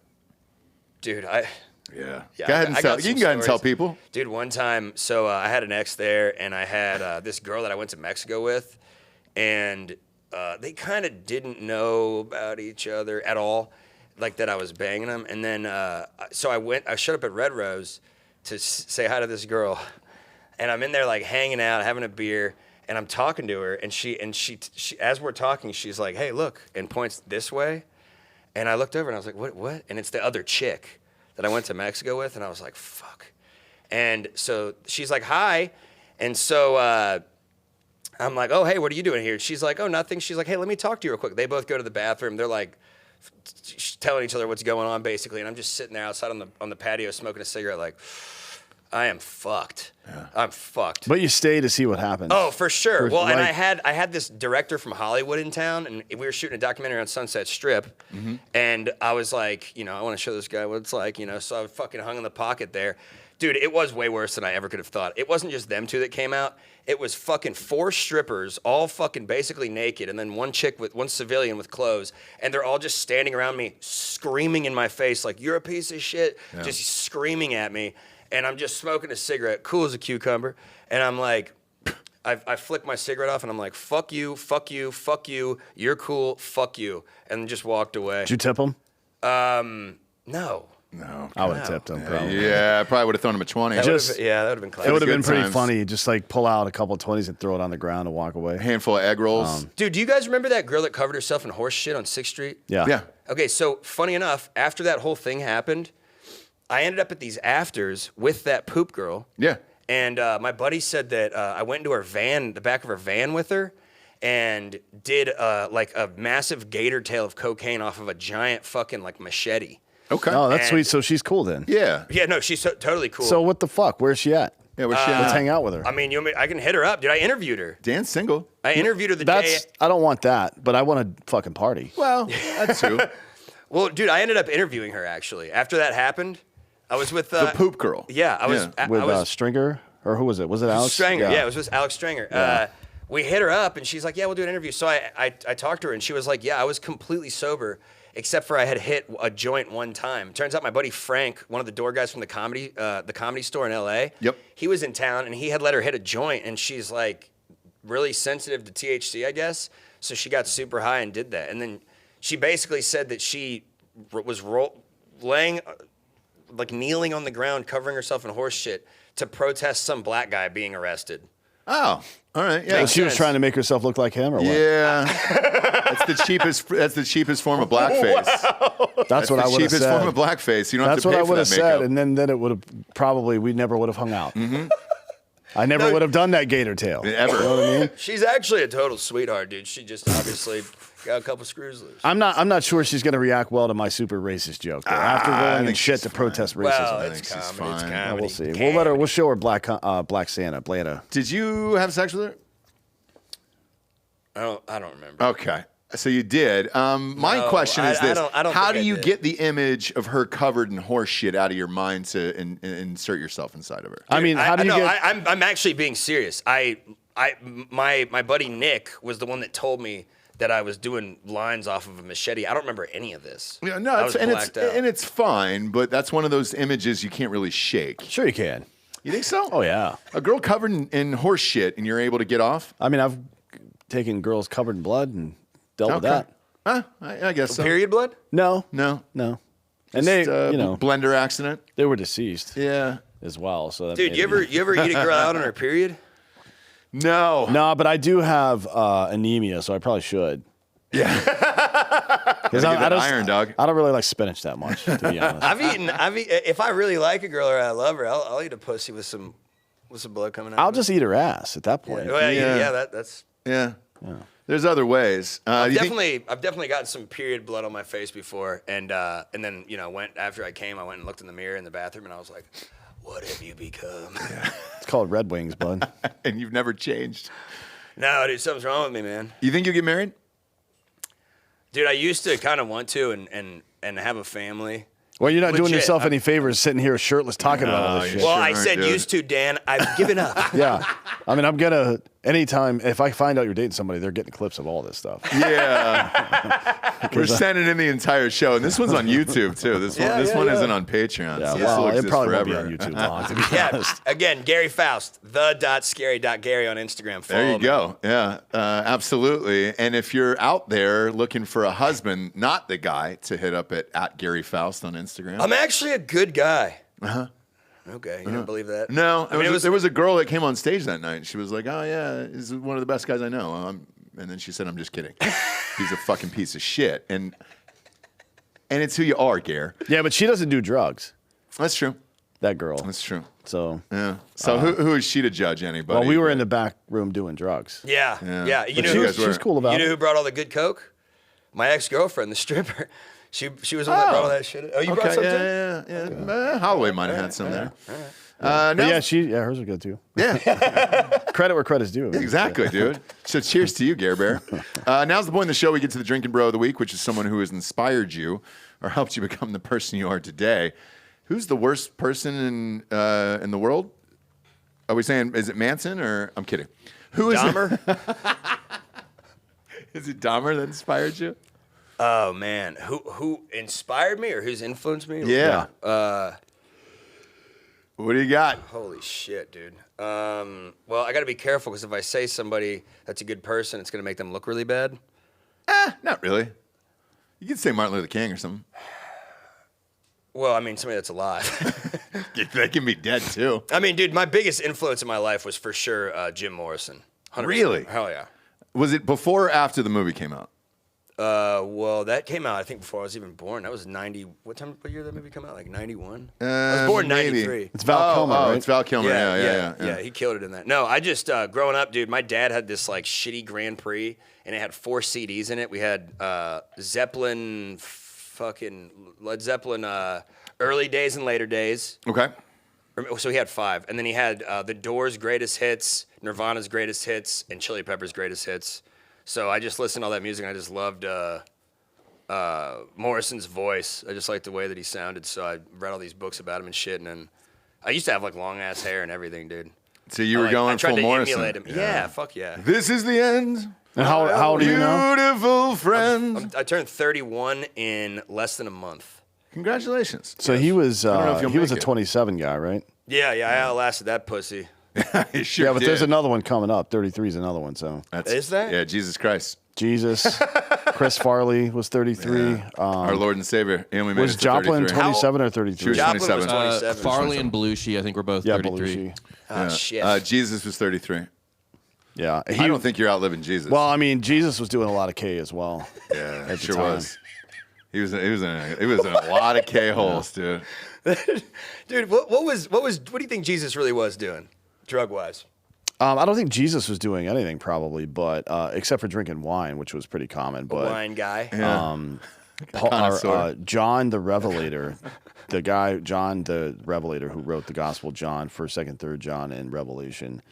Dude,
Yeah.
Yeah,
Go ahead and tell. You can go ahead and tell people.
Dude, one time, so I had an ex there, and I had this girl that I went to Mexico with, and they kind of didn't know about each other at all, like that I was banging them. And then, so I showed up at Red Rose to say hi to this girl, and I'm in there like hanging out, having a beer, and I'm talking to her, and she as we're talking, she's like, "Hey, look," and points this way, and I looked over and I was like, "What?" And it's the other chick that I went to Mexico with, and I was like, fuck. And so she's like, hi. And so I'm like, oh, hey, what are you doing here? And she's like, oh, nothing. She's like, hey, let me talk to you real quick. They both go to the bathroom. They're like telling each other what's going on, basically. And I'm just sitting there outside on the patio smoking a cigarette like, I am fucked. Yeah. I'm fucked.
But you stay to see what happens.
Oh, for sure. Well, and I had this director from Hollywood in town, and we were shooting a documentary on Sunset Strip, and I was like, I want to show this guy what it's like, so I fucking hung in the pocket there. Dude, it was way worse than I ever could have thought. It wasn't just them two that came out. It was fucking 4 strippers, all fucking basically naked, and then one civilian with clothes, and they're all just standing around me, screaming in my face like, you're a piece of shit, just screaming at me. And I'm just smoking a cigarette, cool as a cucumber. And I'm like, I flick my cigarette off and I'm like, fuck you, fuck you, fuck you. You're cool, fuck you. And just walked away.
Did you tip him?
No.
No.
I would have tipped him, probably.
Yeah, I probably would have thrown him a 20.
That would have been classic.
It would have been pretty
times.
funny. Just like pull out a couple of 20s and throw it on the ground and walk away.
A handful of egg rolls.
Dude, do you guys remember that girl that covered herself in horse shit on 6th Street?
Yeah.
Yeah.
Okay, so funny enough, after that whole thing happened, I ended up at these afters with that poop girl.
Yeah.
And my buddy said that I went into her van, the back of her van with her, and did like a massive gator tail of cocaine off of a giant fucking like machete.
Okay.
Oh, that's sweet. So she's cool then.
Yeah.
Yeah, no, she's totally cool.
So what the fuck? Where's she at?
Yeah, where's she at
Let's
now?
hang out with her.
I mean, I can hit her up, dude. I interviewed her.
Dan's single.
I interviewed her the day.
I don't want that, but I want to fucking party.
Well, that's true.
Well, dude, I ended up interviewing her actually. After that happened, I was with
The poop girl.
Yeah, I was
With Stringer? Or who was it? Was it Alex?
Stranger. Yeah, it was with Alex Stranger.
Yeah.
We hit her up, and she's like, "Yeah, we'll do an interview." So I talked to her, and she was like, "Yeah, I was completely sober, except for I had hit a joint one time." Turns out my buddy Frank, one of the door guys from the comedy store in L.A.
Yep.
He was in town, and he had let her hit a joint, and she's like really sensitive to THC, I guess. So she got super high and did that, and then she basically said that she was laying, like kneeling on the ground, covering herself in horse shit to protest some black guy being arrested.
Oh, all right. Yeah.
She was trying to make herself look like him, or what?
Yeah. That's the cheapest. That's the cheapest form of blackface.
That's what I
the
would have
cheapest
said.
form of blackface. You don't
That's
have to
what
pay
I
for
would
that
have
makeup.
said, and then it would have we never would have hung out. I never would have done that gator tail.
Ever.
You know what I mean?
She's actually a total sweetheart, dude. She just obviously got a couple screws loose.
I'm not sure she's going to react well to my super racist joke. Though, after
I
going
think
and shit
she's
to
fine.
protest racism.
Well,
I
it's
think she's
comedy. It's
fine.
comedy.
We'll see. We'll show her Black Santa, Blanta.
Did you have sex with her?
I don't remember.
Okay. So you did. My
No,
question is this.
I don't
How
think
do
I
you
did.
get the image of her covered in horse shit out of your mind to insert yourself inside of her?
I mean, how do you get?
I'm actually being serious. My buddy Nick was the one that told me that I was doing lines off of a machete. I don't remember any of this.
Yeah,
I
no,
was blacked out.
and it's fine, but that's one of those images you can't really shake.
Sure, you can.
You think so?
Oh yeah.
A girl covered in horse shit and you're able to get off?
I mean, I've taken girls covered in blood and dealt with that.
I guess so.
Period blood?
No,
No.
and
Just,
they,
blender accident.
they were deceased
Yeah.
as well. So that
Dude,
made
you ever eat a girl out on her period?
No.
No, but I do have anemia, so I probably should.
Yeah.
Because
Gotta get that iron, dog.
I don't really like spinach that much, to be honest.
I've eaten. If I really like a girl or I love her, I'll eat a pussy with some blood coming out.
I'll just eat her ass at that point.
Well,
Yeah.
yeah, that's.
Yeah. There's other ways.
I've
do you think-
definitely gotten some period blood on my face before, and then went after I came. I went and looked in the mirror in the bathroom, and I was like, "What have you become?"
It's called Red Wings, bud.
and you've never changed.
No, dude, something's wrong with me, man.
You think you'll get married?
Dude, I used to kind of want to and have a family.
Well, you're not doing
Legit.
yourself any favors sitting here shirtless talking about all this
you
shit.
Well,
sure
I
aren't,
said
dude.
used to, Dan. I've given up.
Yeah. I mean, I'm going to, anytime, if I find out you're dating somebody, they're getting clips of all this stuff.
Yeah. We're sending in the entire show, and this one's on YouTube too. This one isn't on Patreon.
Yeah,
so this
well,
will
it
exist
probably
forever.
won't be on YouTube long, to be
Yeah,
honest.
again, Gary Faust, the.scary.gary on Instagram. Follow
There you
me.
go. Yeah, absolutely. And if you're out there looking for a husband, not the guy to hit up at Gary Faust on Instagram.
I'm actually a good guy. Okay, you don't believe that?
No,
I mean,
there was a girl that came on stage that night. She was like, "Oh yeah, he's one of the best guys I know." And then she said, "I'm just kidding. He's a fucking piece of shit." And it's who you are, Gare.
Yeah, but she doesn't do drugs,
That's true.
that girl.
That's true.
So,
Yeah. So who is she to judge anybody?
well, we were in the back room doing drugs.
Yeah.
Yeah.
You
But
know
you
who,
guys were-
She's cool about
you know
it.
who brought all the good coke? My ex-girlfriend, the stripper. She was the one that brought all that shit. Oh, you brought some too?
yeah. Holloway might have had some there.
But
Now-
yeah, hers are good too.
Yeah,
Credit where credit's due.
exactly, dude. So cheers to you, Gare Bear. Now's the point in the show we get to the Drinkin' Bro of the Week, which is someone who has inspired you or helped you become the person you are today. Who's the worst person in the world? Are we saying, is it Manson or, I'm kidding. Who is
Dahmer?
Is it Dahmer that inspired you?
Oh, man. Who inspired me or who's influenced me?
Yeah. What do you got?
Holy shit, dude. Well, I got to be careful because if I say somebody that's a good person, it's going to make them look really bad.
Not really. You could say Martin Luther King or something.
Well, I mean, somebody that's alive.
That can be dead too.
I mean, dude, my biggest influence in my life was for sure Jim Morrison. 100%.
Really?
Hell yeah.
Was it before or after the movie came out?
Well, that came out, I think, before I was even born. That was 90. What year did that movie come out? Like 91? I was born in
maybe.
93.
It's Val Kilmer, right?
It's Val Kilmer. Yeah.
He killed it in that. No, I just growing up, dude. My dad had this like shitty Grand Prix, and it had 4 CDs in it. We had Zeppelin, fucking Led Zeppelin, early days and later days.
Okay.
So he had 5, and then he had The Doors' greatest hits, Nirvana's greatest hits, and Chili Peppers' greatest hits. So I just listened to all that music, and I just loved Morrison's voice. I just liked the way that he sounded, so I read all these books about him and shit. And then I used to have like long ass hair and everything, dude.
So you were going
I tried
full
to
Morrison.
emulate him. Yeah, fuck yeah.
This is the end.
And how old are you now?
Beautiful friend.
I turned 31 in less than a month.
Congratulations.
So he was
don't know if you'll
he was a
make it.
27 guy, right?
Yeah, I outlasted that pussy.
He sure
Yeah, but there's
did.
another one coming up. 33 is another one. So
Is there?
Yeah, Jesus Christ.
Jesus, Chris Farley was 33.
Yeah. Our Lord and Savior. And we made
Was
it to
Joplin
33.
27 or
She
33?
was
Joplin
27.
was 27.
Farley and Belushi, I think, were both
Yeah,
33.
Belushi.
Oh, shit.
Jesus was 33.
Yeah.
I don't think you're outliving Jesus.
Well, I mean, Jesus was doing a lot of K as well.
yeah,
the
sure
time.
was. He was in a lot of K holes, dude.
Dude, what do you think Jesus really was doing, drug wise?
I don't think Jesus was doing anything probably, but except for drinking wine, which was pretty common. But
Wine guy.
John the Revelator, the guy John the Revelator who wrote the Gospel John, 1st, 2nd, 3rd John, and Revelation.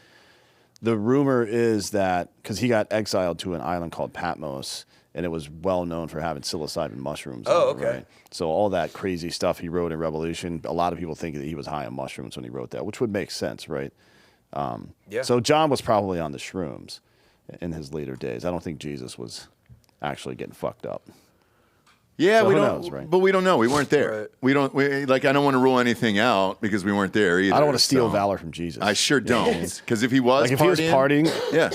The rumor is that because he got exiled to an island called Patmos, and it was well known for having psilocybin mushrooms.
Oh,
in it,
okay.
Right? So all that crazy stuff he wrote in Revelation, a lot of people think that he was high on mushrooms when he wrote that, which would make sense, right?
Yeah.
So John was probably on the shrooms in his later days. I don't think Jesus was actually getting fucked up.
Yeah,
So
we
who
don't.
knows, right?
But we don't know. We weren't there.
Right.
I don't want to rule anything out because we weren't there either.
I don't want to steal
so.
valor from Jesus.
I sure don't. Because if he was
Like if he was partying,
yeah,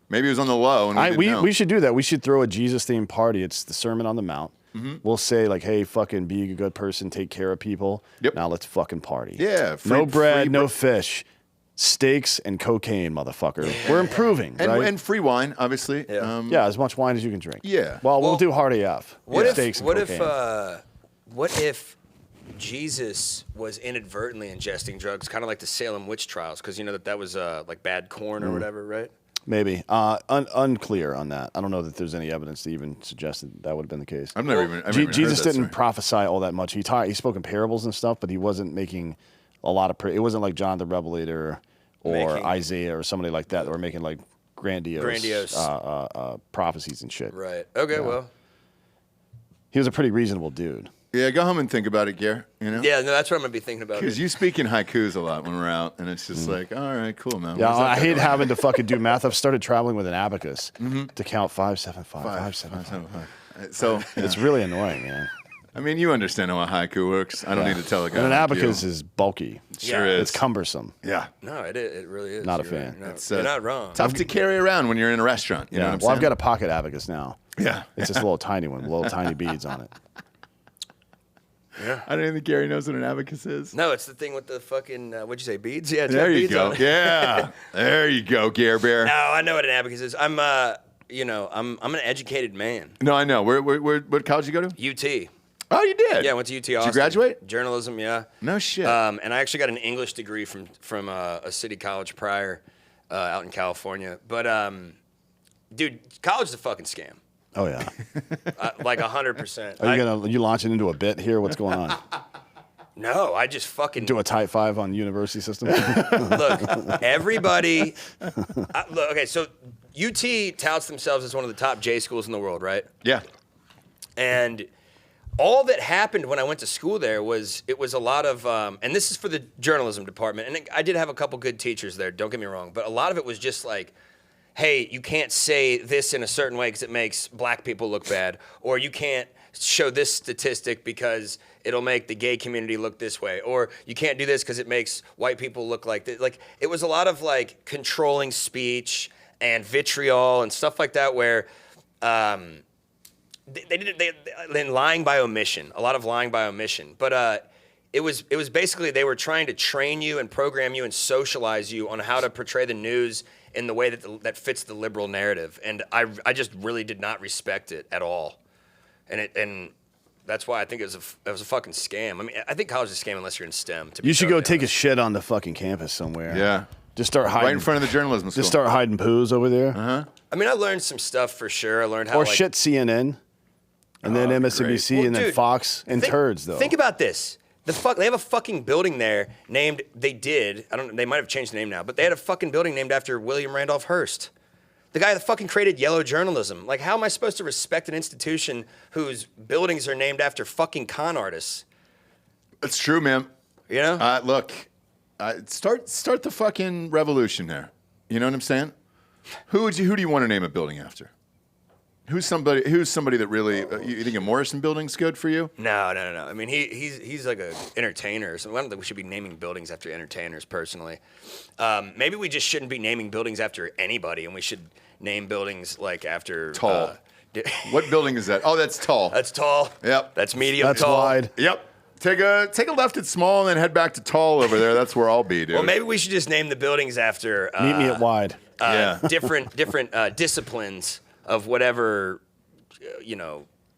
maybe he was on the low. And
we should do that. We should throw a Jesus themed party. It's the Sermon on the Mount.
Mm-hmm.
We'll say like, hey, fucking be a good person, take care of people.
Yep.
Now let's fucking party.
Yeah,
no bread,
free
no fish, steaks and cocaine, motherfucker. We're improving,
and,
right?
and free wine, obviously.
Yeah.
Yeah, as much wine as you can drink.
Yeah.
Well, we'll
Well,
do hard AF.
What if
steaks and
what
cocaine.
what if Jesus was inadvertently ingesting drugs, kind of like the Salem witch trials, because you know that was like bad corn or whatever, right?
Maybe. Unclear on that. I don't know that there's any evidence to even suggest that would have been the case.
I've never even. I've never even
Jesus
heard that
didn't
story.
prophesy all that much. He spoke in parables and stuff, but he wasn't making a lot of. It wasn't like John the Revelator or
Making-
Isaiah or somebody like that were making like grandiose. Prophecies and shit.
Right. Okay. Well.
He was a pretty reasonable dude.
Yeah, go home and think about it, Gare. You know.
Yeah. No, that's what I'm gonna be thinking about.
Because you speak in haikus a lot when we're out, and it's just like, all right, cool, man.
Yeah,
Where's that
I hate
guy?
having to fucking do math. I've started traveling with an abacus to count 5, 7, 5, 5, 7, 5.
So,
It's really annoying, man.
I mean, you understand how a haiku works. I don't need to tell a guy.
And an
like
abacus
you.
is bulky.
Sure
Yeah.
is.
It's cumbersome.
Yeah.
No, it really is.
Not a
You're
fan.
right. No,
It's,
you're not wrong.
Tough to carry around when you're in a restaurant. You know what I'm
Well,
saying?
I've got a pocket abacus now.
Yeah.
It's just a little tiny one, with little tiny beads on it.
Yeah.
I don't even think Gary knows what an abacus is.
No, it's the thing with the fucking what'd you say, beads? Yeah. It's
There
got
you
beads
go.
on it.
Yeah. There you go, Gare Bear.
No, I know what an abacus is. I'm an educated man.
No, I know. What college you go to?
UT.
Oh, you did?
Yeah, I went to UT Austin.
Did you graduate?
Journalism, yeah.
No shit.
And I actually got an English degree from a city college prior out in California. But, dude, college is a fucking scam.
Oh, yeah.
Like 100%.
Are you launching into a bit here? What's going on?
No, I just fucking...
Do a type 5 on university system?
Look, everybody... look, okay, so UT touts themselves as one of the top J schools in the world, right?
Yeah.
And all that happened when I went to school there was it was a lot of, and this is for the journalism department, and I did have a couple good teachers there, don't get me wrong, but a lot of it was just like, hey, you can't say this in a certain way because it makes black people look bad, or you can't show this statistic because it'll make the gay community look this way, or you can't do this because it makes white people look like this. Like, it was a lot of like controlling speech and vitriol and stuff like that where they lying by omission, a lot of lying by omission. But it was basically they were trying to train you and program you and socialize you on how to portray the news in the way that fits the liberal narrative. And I just really did not respect it at all. And that's why I think it was a fucking scam. I mean, I think college is a scam unless you're in STEM. To be
You should go
totally
take a
honest.
shit on the fucking campus somewhere.
Yeah.
Just start hiding.
Right in front of the journalism school.
Just start hiding poos over there.
I mean, I learned some stuff for sure. I learned how
Or
like,
shit CNN. And then MSNBC
Well,
and then
dude,
Fox and turds, though.
Think about this. They have a fucking building there named, they might have changed the name now, but they had a fucking building named after William Randolph Hearst. The guy that fucking created yellow journalism. Like, how am I supposed to respect an institution whose buildings are named after fucking con artists?
It's true, man.
You know?
Look, start the fucking revolution there. You know what I'm saying? Who do you want to name a building after? Who's somebody that really you think a Morrison building's good for you?
No. I mean, he's like an entertainer. So I don't think we should be naming buildings after entertainers. Personally, maybe we just shouldn't be naming buildings after anybody, and we should name buildings like after
Tall. What building is that? Oh, that's tall.
That's tall.
Yep.
That's medium.
That's
tall.
wide.
Yep. Take a left at small and then head back to tall over there. That's where I'll be, dude.
Well, maybe we should just name the buildings after
Meet me at wide.
different disciplines of whatever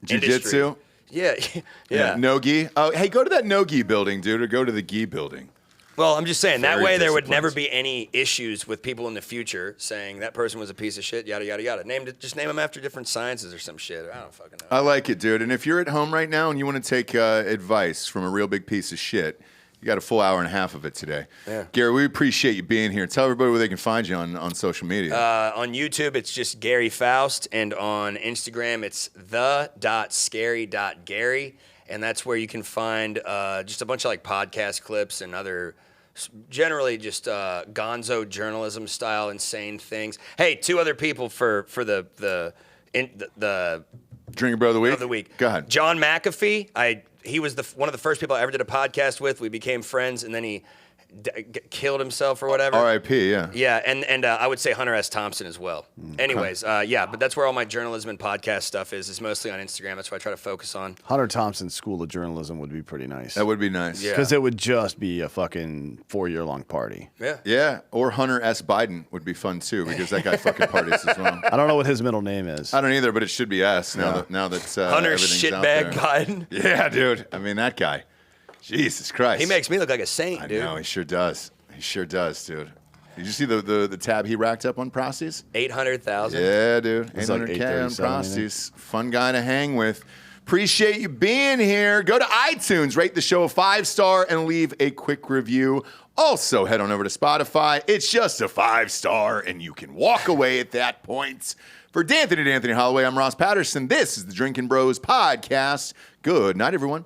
Jiu-jitsu?
industry. Yeah.
No-gi? Oh, hey, go to that no-gi building, dude, or go to the gi building.
Well, I'm just saying that
Very
way there would
disciplines.
never be any issues with people in the future saying that person was a piece of shit, yada yada yada. Just name them after different sciences or some shit. I don't fucking know.
I like it, dude. And if you're at home right now and you want to take advice from a real big piece of shit, you got a full hour and a half of it today.
Yeah.
Gary, we appreciate you being here. Tell everybody where they can find you on social media.
On YouTube, it's just Gary Faust, and on Instagram, it's the.scary.gary, and that's where you can find just a bunch of like podcast clips and other, generally just gonzo journalism style insane things. Hey, 2 other people for the
Drinking Bro of the Week? Go ahead.
John McAfee. He was one of the first people I ever did a podcast with. We became friends, and then he killed himself or whatever.
R.I.P., yeah.
Yeah, and I would say Hunter S. Thompson as well. Anyways, but that's where all my journalism and podcast stuff is mostly on Instagram. That's what I try to focus on.
Hunter Thompson's School of Journalism would be pretty nice.
That would be nice.
Yeah.
Because it would just be a fucking 4-year-long party.
Yeah.
Yeah, or Hunter S. Biden would be fun too, because that guy fucking parties as well.
I don't know what his middle name is.
I don't either, but it should be S now that
Hunter
everything's out there.
Shitbag Biden.
Yeah, dude. I mean, that guy. Jesus Christ.
He makes me look like a saint,
I
dude.
know, he sure does. He sure does, dude. Did you see the tab he racked up on prosties?
800,000.
Yeah, dude.
It's like
800K on
837,
prosties. Fun guy to hang with. Appreciate you being here. Go to iTunes, rate the show a 5-star, and leave a quick review. Also, head on over to Spotify. It's just a 5-star, and you can walk away at that point. For D'Anthony Holloway, I'm Ross Patterson. This is the Drinkin' Bros podcast. Good night, everyone.